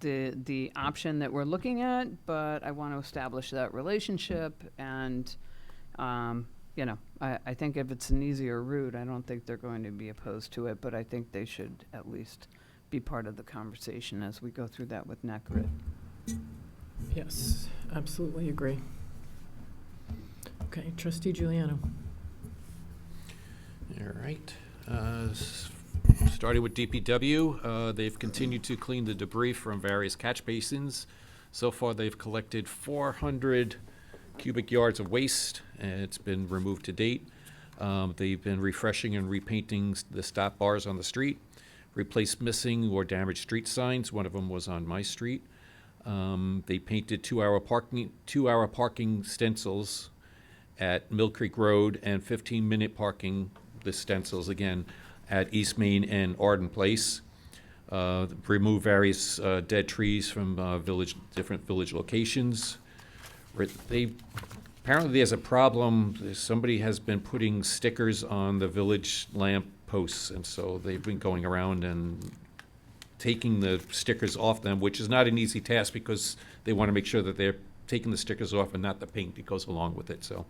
the option that we're looking at, but I want to establish that relationship. And, I think if it's an easier route, I don't think they're going to be opposed to it, but I think they should at least be part of the conversation as we go through that with NACRIT. Yes, absolutely agree. Okay, Trustee Giuliano. All right. Starting with DPW, they've continued to clean the debris from various catch basins. So far, they've collected 400 cubic yards of waste, and it's been removed to date. They've been refreshing and repainting the stop bars on the street, replaced missing or damaged street signs. One of them was on my street. They painted two-hour parking stencils at Mill Creek Road and 15-minute parking, the stencils again, at East Main and Arden Place. Remove various dead trees from different village locations. Apparently there's a problem. Somebody has been putting stickers on the village lamp posts, and so they've been going around and taking the stickers off them, which is not an easy task because they want to make sure that they're taking the stickers off and not the paint that goes along with it. So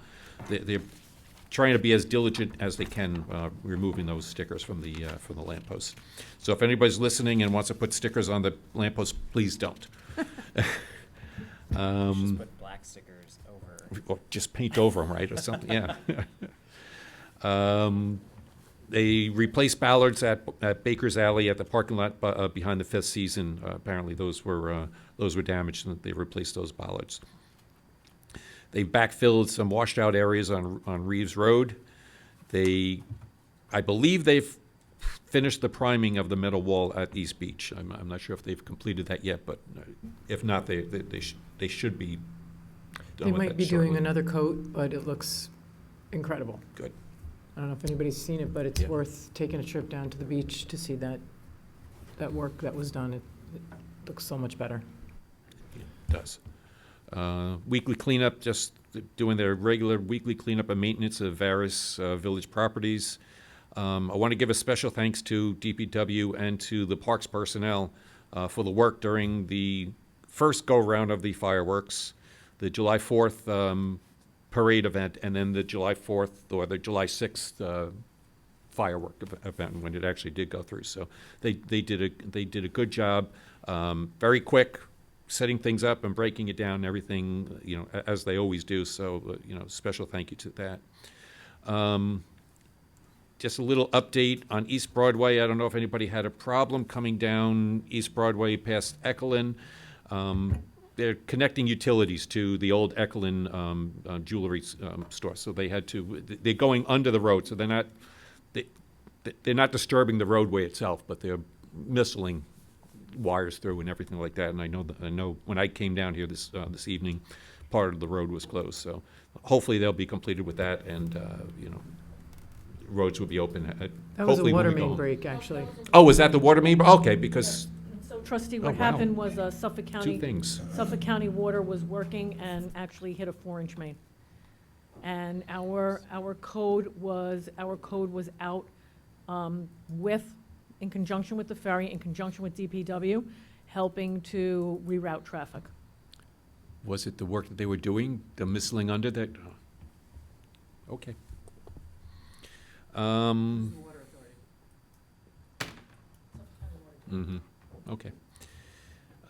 they're trying to be as diligent as they can removing those stickers from the lampposts. So if anybody's listening and wants to put stickers on the lampposts, please don't. Just put black stickers over. Or just paint over them, right, or something, yeah. They replaced ballards at Baker's Alley at the parking lot behind the Fifth Season. Apparently those were damaged, and they replaced those bollards. They backfilled some washed out areas on Reeves Road. I believe they've finished the priming of the metal wall at East Beach. I'm not sure if they've completed that yet, but if not, they should be done They with might that be doing shortly. another coat, but it looks incredible. Good. I don't know if anybody's seen it, but it's Yeah. worth taking a trip down to the beach to see that work that was done. It looks so much better. It does. Weekly cleanup, just doing their regular weekly cleanup and maintenance of various village properties. I want to give a special thanks to DPW and to the parks personnel for the work during the first go-round of the fireworks, the July 4th parade event, and then the July 4th or the July 6th firework event when it actually did go through. So they did a good job, very quick, setting things up and breaking it down and everything, as they always do. So, special thank you to that. Just a little update on East Broadway. I don't know if anybody had a problem coming down East Broadway past Echelon. They're connecting utilities to the old Echelon jewelry store. So they're going under the road. So they're not disturbing the roadway itself, but they're missiling wires through and everything like that. And I know when I came down here this evening, part of the road was closed. So hopefully they'll be completed with that, and roads will be open. That was a hopefully when water we go main home. break, actually. Oh, was that the water main? Okay, because So trustee, Oh, what wow. happened was Suffolk two County, things. Suffolk County Water was working and actually hit a 4-inch main. And our code was out in conjunction with the ferry, in conjunction with DPW, helping to reroute traffic. Was it the work that they were doing, the missiling under that? Okay. Okay.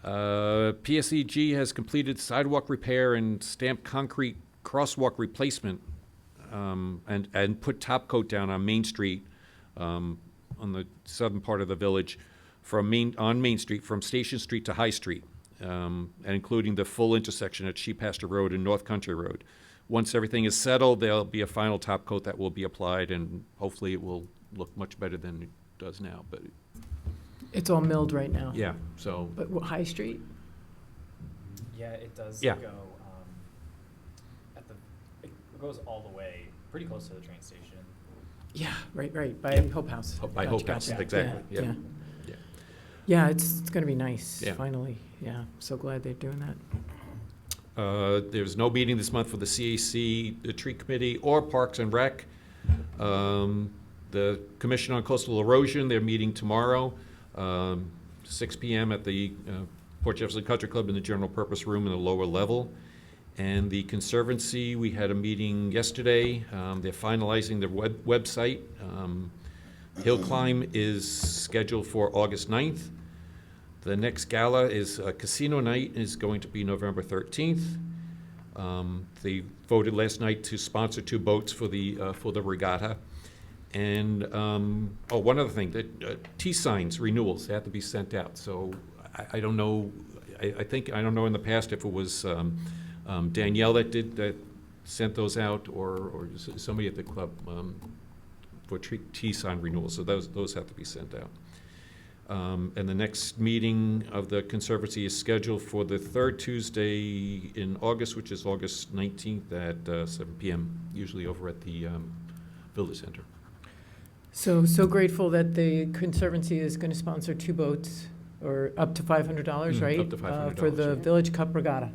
PSEG has completed sidewalk repair and stamped concrete crosswalk replacement, and put top coat down on Main Street, on the southern part of the village, on Main Street, from Station Street to High Street, and including the full intersection at Sheep Pasture Road and North Country Road. Once everything is settled, there'll be a final top coat that will be applied, and hopefully it will look much better than it does now. But It's all milled right now. yeah, so But High Street? Yeah, it does Yeah. go, it goes all the way, pretty close to the train station. Yeah, right, by Yeah. Hope House. By Hope House, Gotcha. exactly, yeah. Yeah, Yeah. yeah, it's gonna be nice, Yeah. finally, yeah, so glad they're doing that. There's no meeting this month for the CAC, the Tree Committee, or Parks and Rec. The Commission on Coastal Erosion, they're meeting tomorrow, 6 PM at the Port Jefferson Country Club in the General Purpose Room in the lower level. And the Conservancy, we had a meeting yesterday. They're finalizing their website. Hill Climb is scheduled for August 9th. The next gala is Casino Night, is going to be November 13th. They voted last night to sponsor 2 boats for the regatta. And, one other thing, that T-signs renewals have to be sent out. So I don't know, I don't know in the past if it was Danielle that sent those out, or somebody at the club for T-sign renewals. So those have to be sent out. And the next meeting of the Conservancy is scheduled for the 3rd Tuesday in August, which is August 19th at 7 PM, usually over at the Village Center. So grateful that the Conservancy is gonna sponsor 2 boats, or up to $500, right? Up to $500, For the yeah. Village Cup Regatta,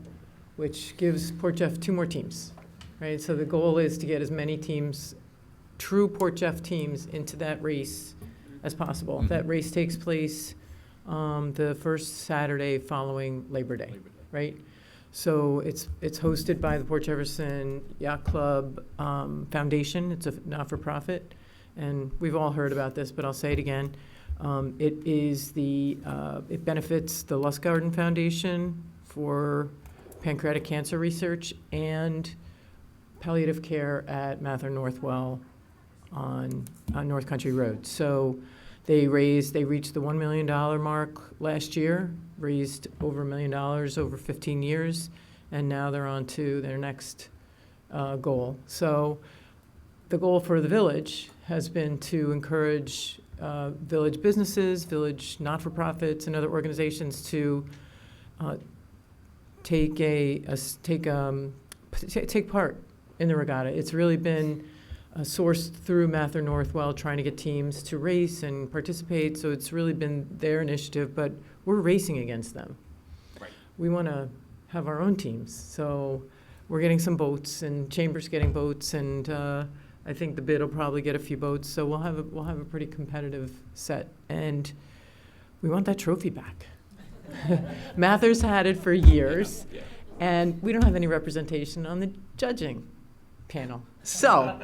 which gives Port Jeff 2 more teams, right? So the goal is to get as many teams, true Port Jeff teams, into that race as possible. Mhm. That race takes place the first Saturday following Labor Day, right? So it's hosted by the Port Jefferson Yacht Club Foundation. It's a not-for-profit, and we've all heard about this, but I'll say it again. It benefits the Lustgarten Foundation for pancreatic cancer research and palliative care at Mather Northwell on North Country Road. So they reached the $1 million mark last year, raised over $1 million over 15 years, and now they're on to their next goal. So the goal for the village has been to encourage village businesses, village not-for-profits, and other organizations to take part in the regatta. It's really been sourced through Mather Northwell, trying to get teams to race and participate, so it's really been their initiative, but we're racing against them. Right. We want to have our own teams, so we're getting some boats, and Chamber's getting boats, and I think the bid will probably get a few boats, so we'll have a pretty competitive set, and we want that trophy back. Mather's had it for years, and we don't have any representation on the judging panel. So,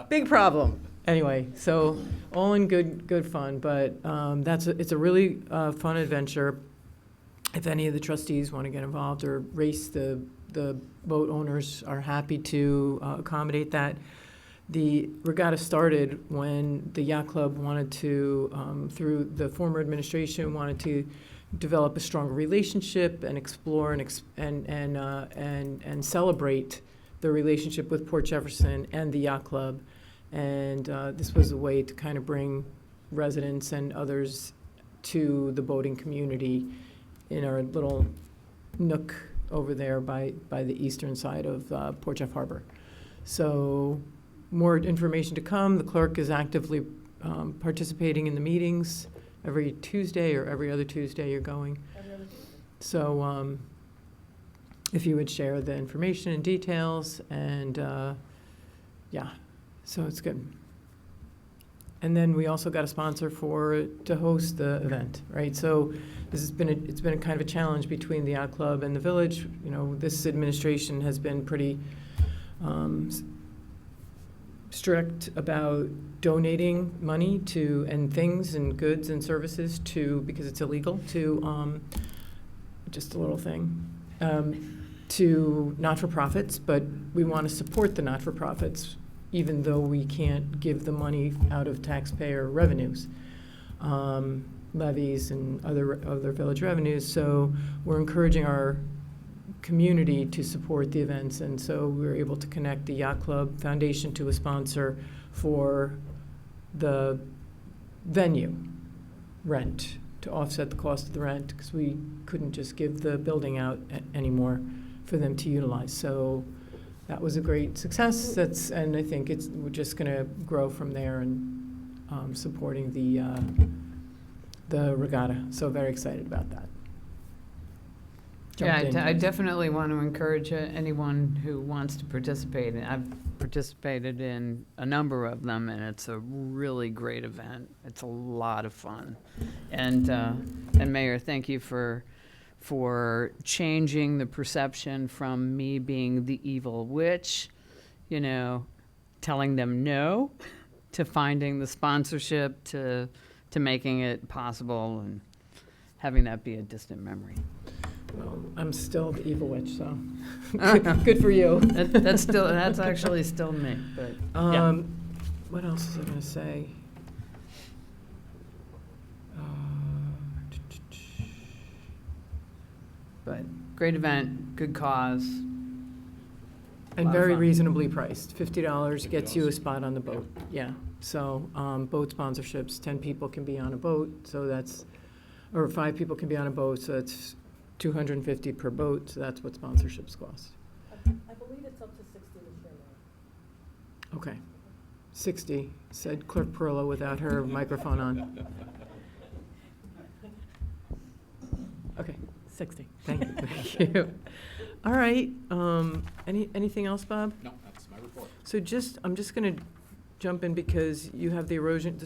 big problem. Anyway, so all in good fun, but it's a really fun adventure. If any of the trustees want to get involved or race, the boat owners are happy to accommodate that. The regatta started when the yacht club wanted to, through the former administration, wanted to develop a stronger relationship and explore and celebrate the relationship with Port Jefferson and the yacht club. And this was a way to kind of bring residents and others to the boating community in our little nook over there by the eastern side of Port Jeff Harbor. So more information to come. The clerk is actively participating in the meetings every Tuesday, or every other Tuesday you're going. Every other Tuesday. So if you would share the information and details, and so it's good. And then we also got a sponsor to host the event, right? So it's been a kind of a challenge between the yacht club and the village. You know, this administration has been pretty strict about donating money to, and things and goods and services to, because it's illegal, to just a little thing, to not-for-profits, but we want to support the not-for-profits, even though we can't give the money out of taxpayer revenues, levies and other village revenues. So we're encouraging our community to support the events, and so we were able to connect the Yacht Club Foundation to a sponsor for the venue rent to offset the cost of the rent, because we couldn't just give the building out anymore for them to utilize. So that was a great success. And I think we're just going to grow from there and supporting the regatta. So very excited about that. Yeah, Jumped in. I definitely want to encourage anyone who wants to participate. I've participated in a number of them, and it's a really great event. It's a lot of fun. And Mayor, thank you for changing the perception from me being the evil witch, telling them no, to finding the sponsorship, to making it possible, and having that be a distant memory. Well, I'm still the evil witch, so good for you. That's actually still me, but yeah. What else was I going to say? But great event, good cause. And Lot of very fun. reasonably priced. $50 gets you a spot on the boat. Yeah. So boat sponsorships, 10 people can be on a boat, or 5 people can be on a boat, so that's $250 per boat. So that's what sponsorships cost. I believe it's up to 60 this year now. Okay. 60, said Clerk Perillo without her microphone on. Okay, 60. Thank you. Thank you. All right. Anything else, Bob? No, that's my report. So I'm just going to jump in because you have the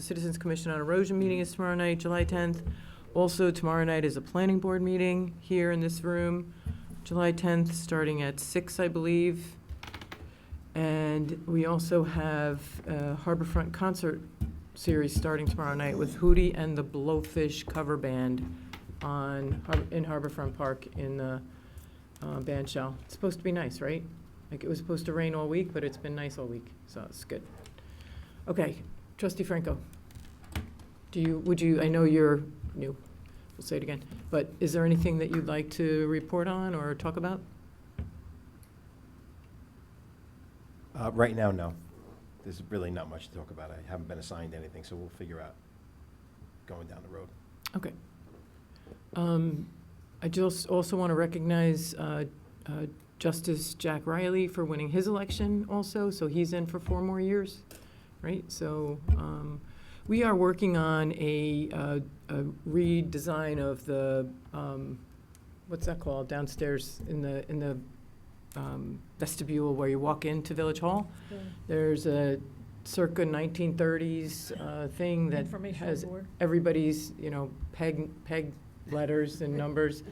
Citizens Commission on Erosion meeting is tomorrow night, July 10th. Also, tomorrow night is a planning board meeting here in this room, July 10th, starting at 6, I believe. And we also have a Harborfront concert series starting tomorrow night with Hootie and the Blowfish cover band in Harborfront Park in the band shell. It's supposed to be nice, right? Like, it was supposed to rain all week, but it's been nice all week, so it's good. Okay, Trustee Franco, I know you're new, we'll say it again, but is there anything that you'd like to report on or talk about? Right now, no. There's really not much to talk about. I haven't been assigned anything, so we'll figure out going down the road. Okay. I just also want to recognize Justice Jack Riley for winning his election also, so he's in for 4 more years, right? So we are working on a redesign of the, what's that called, downstairs in the vestibule where you walk into Village Hall. Yeah. There's a circa 1930s thing that Information has board. everybody's, peg letters and numbers,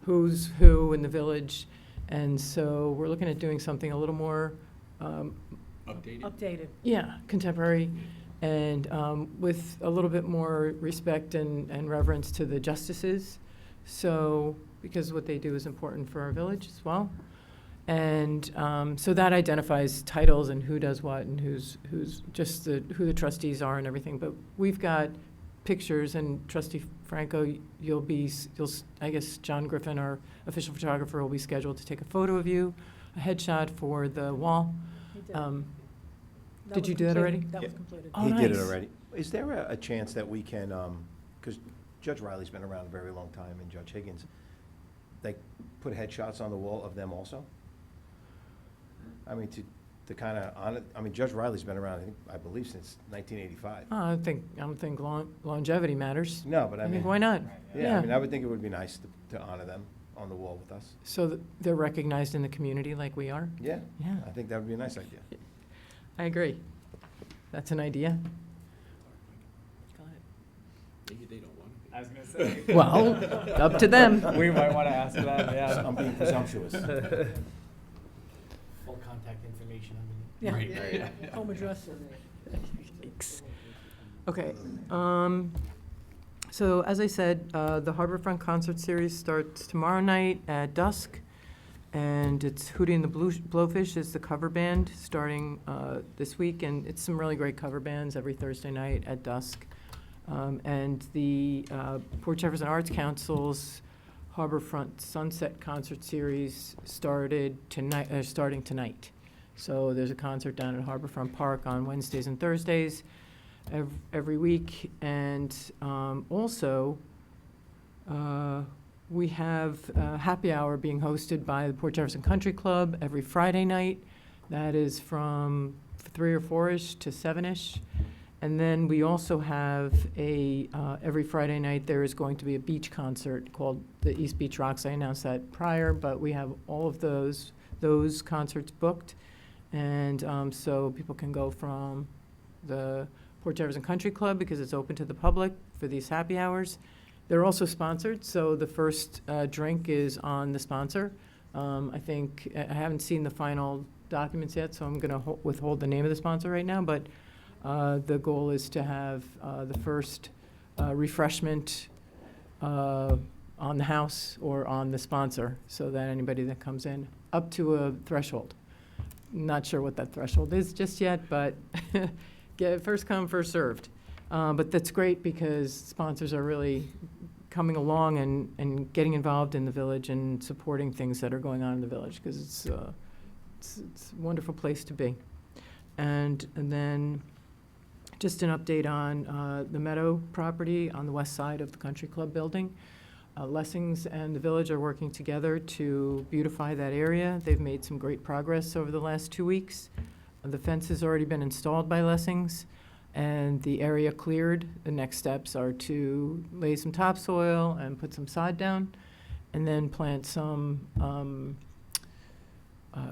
who's who in the village. And so we're looking at doing something a little more, Updated. yeah, contemporary, and with a little bit more respect and reverence to the justices. So, because what they do is important for our village as well. And so that identifies titles and who does what and who's just who the trustees are and everything. But we've got pictures, and Trustee Franco, I guess John Griffin, our official photographer, will be scheduled to take a photo of you, a headshot for the wall. He did. Did That you was do that already? completed. That was Yeah. completed. Oh, He did it nice. already. Is there a chance that we can, because Judge Riley's been around a very long time, and Judge Higgins, like, put headshots on the wall of them also? I mean, to kind of honor, Judge Riley's been around, I believe, since 1985. I don't think longevity matters. No, but I think, why not? Yeah, I would think it would be nice to honor them on the wall with us. So that they're recognized in the community like we are? Yeah, Yeah, I think that would be a nice idea. I agree. That's an idea. Maybe they don't want to. I was gonna say. Well, up to them. We might want to ask that, yeah. I'm being presumptuous. Full contact information underneath. Yeah. Right. Yeah. Home address. Yikes. Okay, so as I said, the Harborfront Concert Series starts tomorrow night at dusk, and it's Hootie and the Blowfish is the cover band starting this week, and it's some really great cover bands every Thursday night at dusk. And the Port Jefferson Arts Council's Harborfront Sunset Concert Series starting tonight. So there's a concert down at Harborfront Park on Wednesdays and Thursdays every week. And also, We have happy hour being hosted by the Port Jefferson Country Club every Friday night. That is from 3 or 4-ish to 7-ish. And then we also have every Friday night, there is going to be a beach concert called the East Beach Rocks. I announced that prior, but we have all of those concerts booked. And so people can go from the Port Jefferson Country Club because it's open to the public for these happy hours. They're also sponsored, so the first drink is on the sponsor. I think, I haven't seen the final documents yet, so I'm going to withhold the name of the sponsor right now, but the goal is to have the first refreshment on the house or on the sponsor, so that anybody that comes in, up to a threshold. Not sure what that threshold is just yet, but get first come, first served. But that's great because sponsors are really coming along and getting involved in the village and supporting things that are going on in the village, because it's a wonderful place to be. And then just an update on the Meadow property on the west side of the Country Club building. Lessings and the village are working together to beautify that area. They've made some great progress over the last 2 weeks. The fence has already been installed by Lessings, and the area cleared. The next steps are to lay some topsoil and put some sod down, and then plant some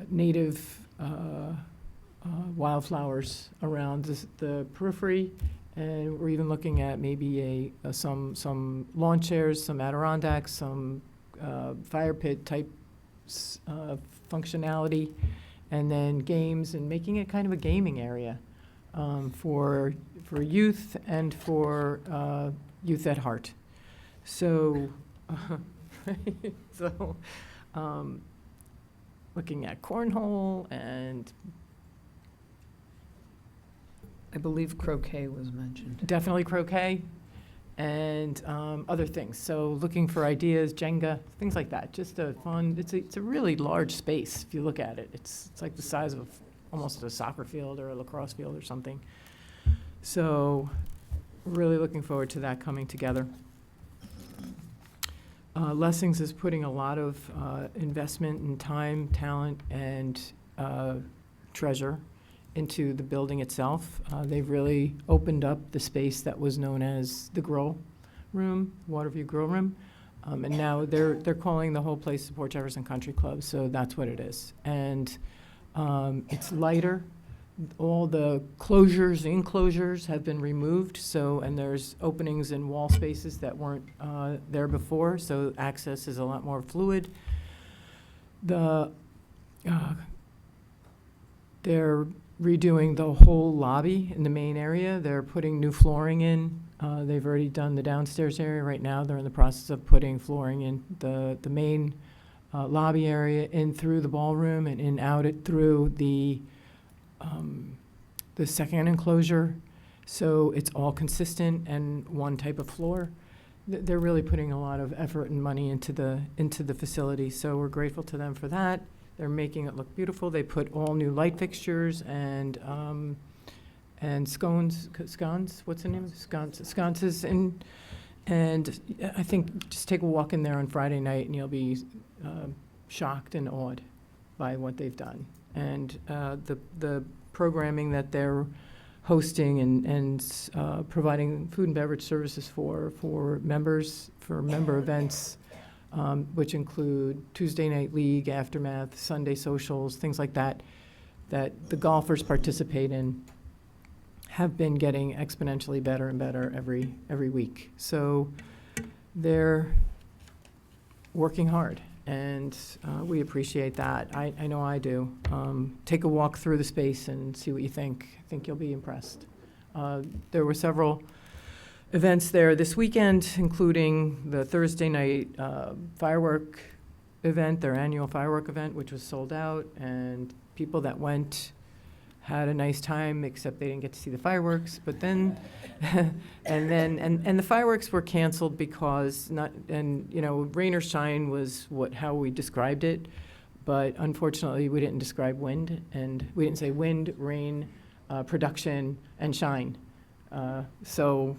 native wildflowers around the periphery. And we're even looking at maybe some lawn chairs, some Adirondacks, some fire pit type functionality, and then games, and making it kind of a gaming area for youth and for youth at heart. So, looking at cornhole and I believe croquet was mentioned. definitely croquet and other things. So looking for ideas, Jenga, things like that. Just a fun. It's a really large space if you look at it. It's like the size of almost a soccer field or a lacrosse field or something. So really looking forward to that coming together. Lessings is putting a lot of investment in time, talent, and treasure into the building itself. They've really opened up the space that was known as the grill room, Waterview Grill Room. And now they're calling the whole place the Port Jefferson Country Club, so that's what it is. And it's lighter. All the closures, enclosures have been removed, and there's openings in wall spaces that weren't there before, so access is a lot more fluid. They're redoing the whole lobby in the main area. They're putting new flooring in. They've already done the downstairs area. Right now, they're in the process of putting flooring in the main lobby area, in through the ballroom, and in out it through the second enclosure. So it's all consistent and one type of floor. They're really putting a lot of effort and money into the facility. So we're grateful to them for that. They're making it look beautiful. They put all new light fixtures and scones, what's the name? Sconces in. And I think just take a walk in there on Friday night and you'll be shocked and awed by what they've done. And the programming that they're hosting and providing food and beverage services for members, for member events, which include Tuesday Night League, Aftermath, Sunday socials, things like that the golfers participate in, have been getting exponentially better and better every week. So they're working hard, and we appreciate that. I know I do. Take a walk through the space and see what you think. I think you'll be impressed. There were several events there this weekend, including the Thursday night firework event, their annual firework event, which was sold out, and people that went had a nice time, except they didn't get to see the fireworks. But then, and the fireworks were canceled because rain or shine was how we described it. But unfortunately, we didn't describe wind, and we didn't say wind, rain, production, and shine. So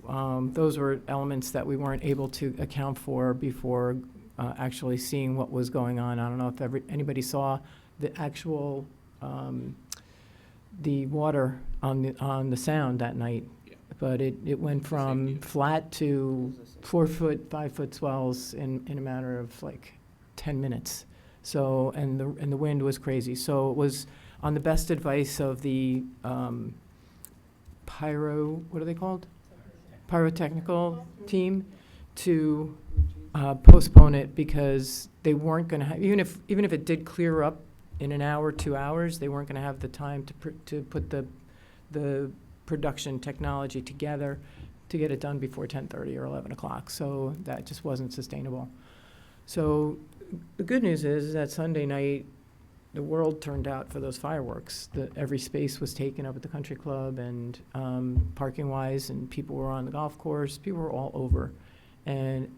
those were elements that we weren't able to account for before actually seeing what was going on. I don't know if anybody saw the actual, the water on the Sound that night. Yeah. But it went from flat to 4 foot, 5 foot swells in a matter of like 10 minutes. So, and the wind was crazy. So it was on the best advice of the what are they called? Pyrotechnical team to postpone it because they weren't going to have, even if it did clear up in an hour, 2 hours, they weren't going to have the time to put the production technology together to get it done before 10:30 or 11 o'clock. So that just wasn't sustainable. So the good news is that Sunday night, the world turned out for those fireworks. Every space was taken up at the country club and parking-wise, and people were on the golf course. People were all over. And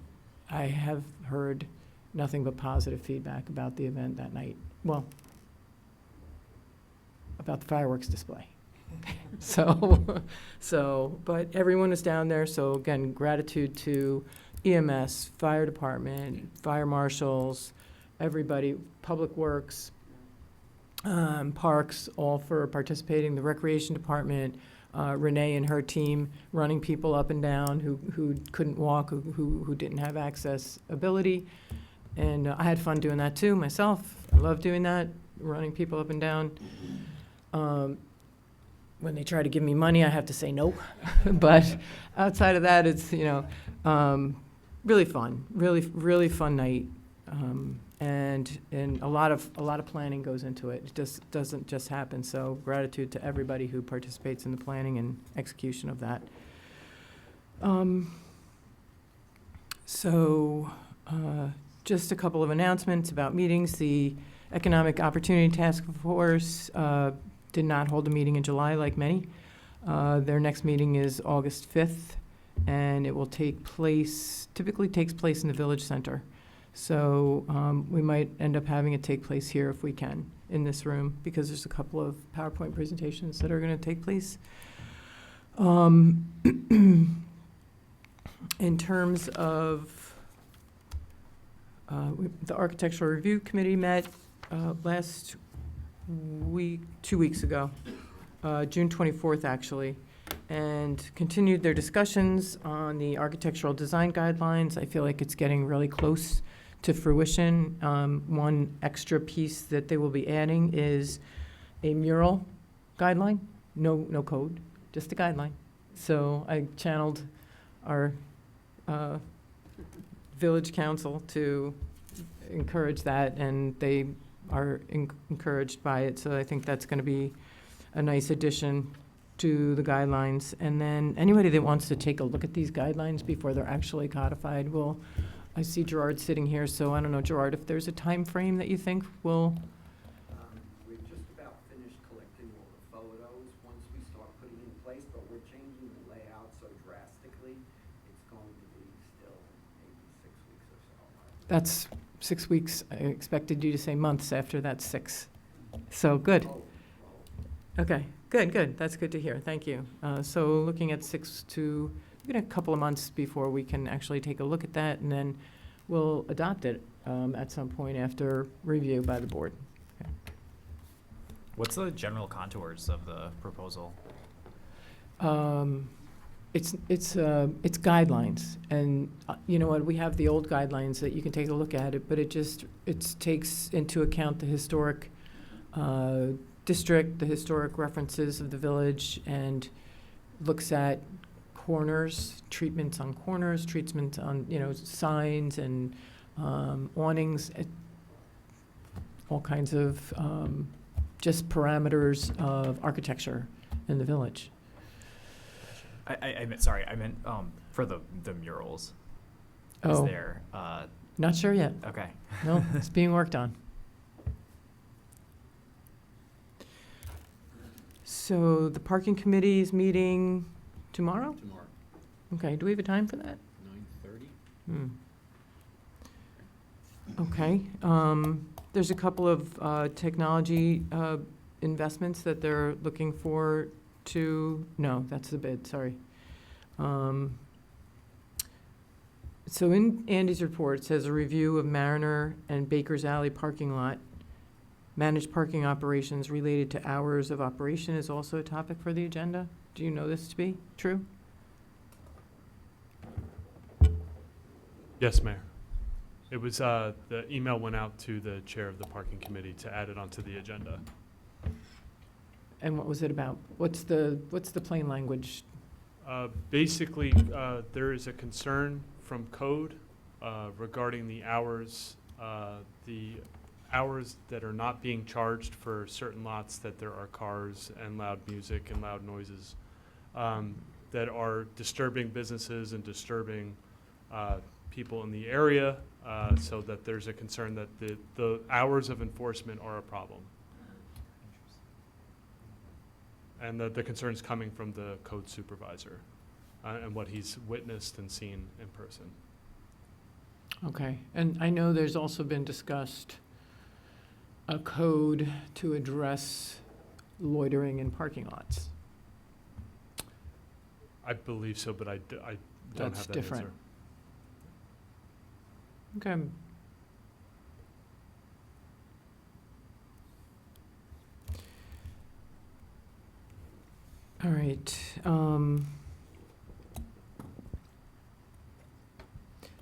I have heard nothing but positive feedback about the event that night. Well, about the fireworks display. But everyone was down there. So again, gratitude to EMS, fire department, fire marshals, everybody, Public Works, Parks, all for participating, the Recreation Department, Renee and her team running people up and down who couldn't walk, who didn't have access ability. And I had fun doing that too myself. I love doing that, running people up and down. When they try to give me money, I have to say no. But outside of that, it's, really fun, really fun night. And a lot of planning goes into it. It just doesn't just happen. So gratitude to everybody who participates in the planning and execution of that. Just a couple of announcements about meetings. The Economic Opportunity Task Force did not hold a meeting in July like many. Their next meeting is August 5th, and it will typically takes place in the Village Center. So we might end up having it take place here if we can, in this room, because there's a couple of PowerPoint presentations that are going to take place. In terms of the Architectural Review Committee met last week, 2 weeks ago, June 24th actually, and continued their discussions on the architectural design guidelines. I feel like it's getting really close to fruition. One extra piece that they will be adding is a mural guideline, no code, just a guideline. So I channeled our village council to encourage that, and they are encouraged by it. So I think that's going to be a nice addition to the guidelines. And then anybody that wants to take a look at these guidelines before they're actually codified will, I see Gerard sitting here, so I don't know, Gerard, if there's a time frame that you think will. We're just about finished collecting all the photos once we start putting in place, but we're changing the layout so drastically, it's going to be still maybe 6 weeks or so. That's 6 weeks. I expected you to say months after that 6. So good. Okay, good. That's good to hear. Thank you. So looking at 6 to a couple of months before we can actually take a look at that, and then we'll adopt it at some point after review by the board. Okay. What's the general contours of the proposal? It's guidelines, and you know what? We have the old guidelines that you can take a look at it, but it takes into account the historic district, the historic references of the village, and looks at corners, treatments on corners, treatments on signs and awnings, all kinds of just parameters of architecture in the village. I meant for the murals. Oh. Is there? Not sure yet. Okay. No, it's being worked on. So the parking committee is meeting tomorrow? Tomorrow, Okay, do we have a time for that? 9:30? Okay. There's a couple of technology investments that they're looking for no, that's the bid, sorry. So in Andy's report, it says a review of Mariner and Baker's Alley parking lot. Managed parking operations related to hours of operation is also a topic for the agenda. Do you know this to be true? Yes, Mayor. It was, the email went out to the chair of the parking committee to add it onto the agenda. And what was it about? What's the plain language? Basically, there is a concern from code regarding the hours that are not being charged for certain lots, that there are cars and loud music and loud noises that are disturbing businesses and disturbing people in the area, so that there's a concern that the hours of enforcement are a problem. And the concern's coming from the code supervisor and what he's witnessed and seen in person. Okay, and I know there's also been discussed a code to address loitering in parking lots. I believe so, but I don't That's have that different. answer. Okay. All right.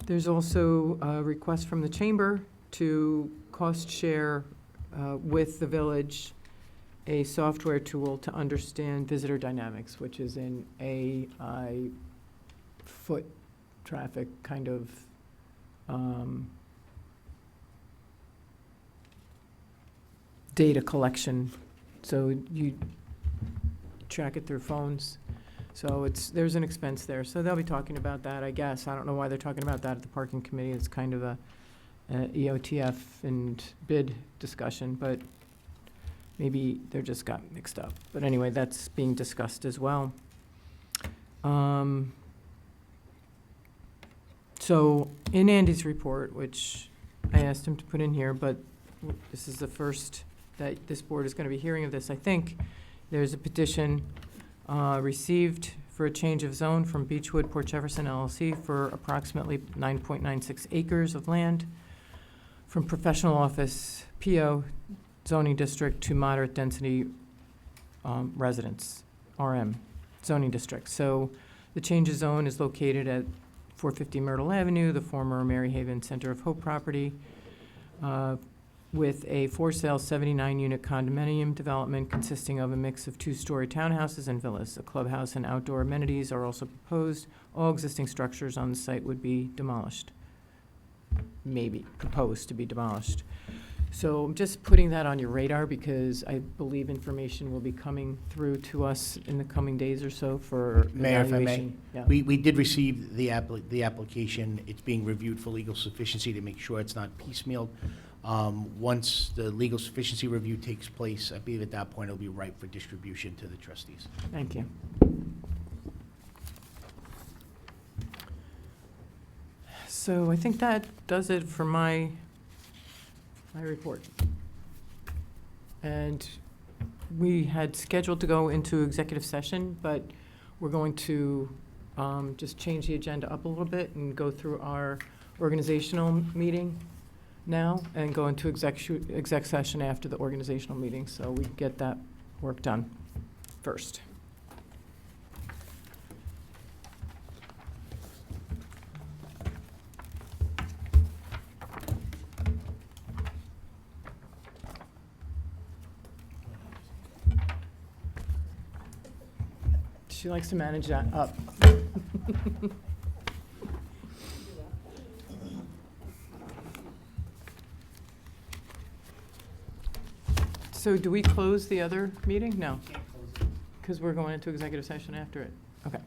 There's also a request from the chamber to cost share with the village a software tool to understand visitor dynamics, which is in AI foot traffic kind of data collection. So you track it through phones. So there's an expense there. So they'll be talking about that, I guess. I don't know why they're talking about that at the parking committee. It's kind of a EOTF and bid discussion, but maybe they just got mixed up. But anyway, that's being discussed as well. So in Andy's report, which I asked him to put in here, but this is the first that this board is going to be hearing of this, I think, there's a petition received for a change of zone from Beechwood Port Jefferson LLC for approximately 9.96 acres of land from professional office PO zoning district to moderate density residence, RM zoning district. So the change of zone is located at 450 Myrtle Avenue, the former Maryhaven Center of Hope property, with a for-sale 79-unit condominium development consisting of a mix of two-story townhouses and villas. A clubhouse and outdoor amenities are also proposed. All existing structures on the site would be demolished. Maybe proposed to be demolished. So I'm just putting that on your radar because I believe information will be coming through to us in the coming days or so for Mayor, if I may, evaluation. Yeah. we did receive the application. It's being reviewed for legal sufficiency to make sure it's not piecemealed. Once the legal sufficiency review takes place, I believe at that point it'll be ripe for distribution to the trustees. Thank you. So I think that does it for my report. And we had scheduled to go into executive session, but we're going to just change the agenda up a little bit and go through our organizational meeting now and go into exec session after the organizational meeting, so we can get that work done first. She likes to manage that up. So do we close the other meeting? No, because we're going into executive session after it. Okay.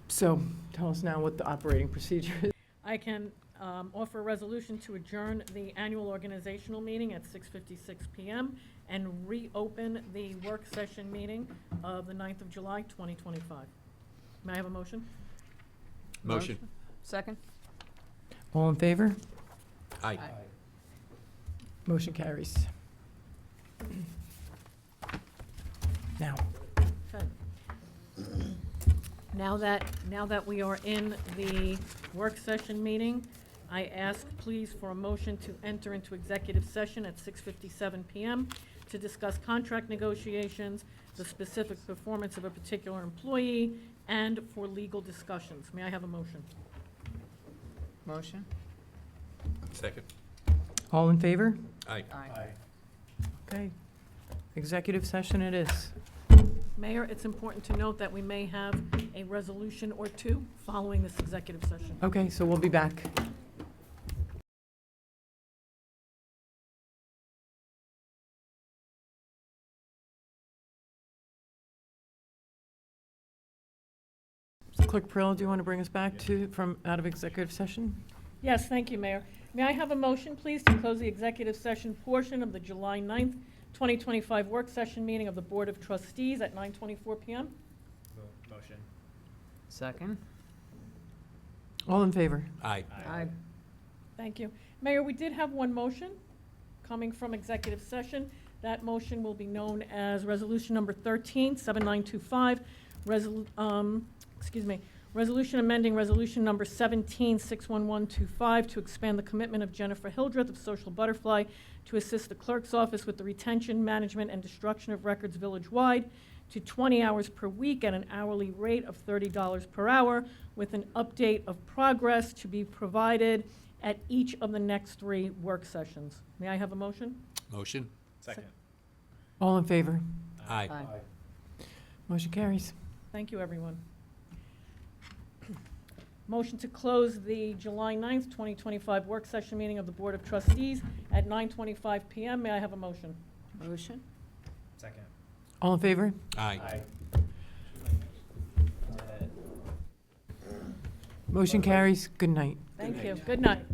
So tell us now what the operating procedure is. I can offer a resolution to adjourn the annual organizational meeting at 6:56 PM and reopen the work session meeting of the 9th of July, 2025. May I have a motion? Motion. Second? All in favor? Aye. Motion carries. Now, Okay. Now that we are in the work session meeting, I ask please for a motion to enter into executive session at 6:57 PM to discuss contract negotiations, the specific performance of a particular employee, and for legal discussions. May I have a motion? Motion? Second. all in favor? Aye. Aye. Okay. Executive session it is. Mayor, it's important to note that we may have a resolution or two following this executive session. Okay, so we'll be back. Clerk Prill, do you want to bring us back from out of executive session? Yes, thank you, Mayor. May I have a motion, please, to close the executive session portion of the July 9th, 2025 work session meeting of the Board of Trustees at 9:24 PM? Motion. Second? All in favor? Aye. Aye. Thank you. Mayor, we did have one motion coming from executive session. That motion will be known as Resolution Number 13-7925, Resolution amending Resolution Number 17-61125 to expand the commitment of Jennifer Hildreth of Social Butterfly to assist the clerk's office with the retention, management, and destruction of records village-wide to 20 hours per week at an hourly rate of $30 per hour, with an update of progress to be provided at each of the next 3 work sessions. May I have a motion? Motion? Second. All in favor? Aye. Motion carries. Thank you, everyone. Motion to close the July 9th, 2025 work session meeting of the Board of Trustees at 9:25 PM. May I have a motion? Motion? Second. All in favor? Aye. Motion carries. Good night. Thank you. Good night.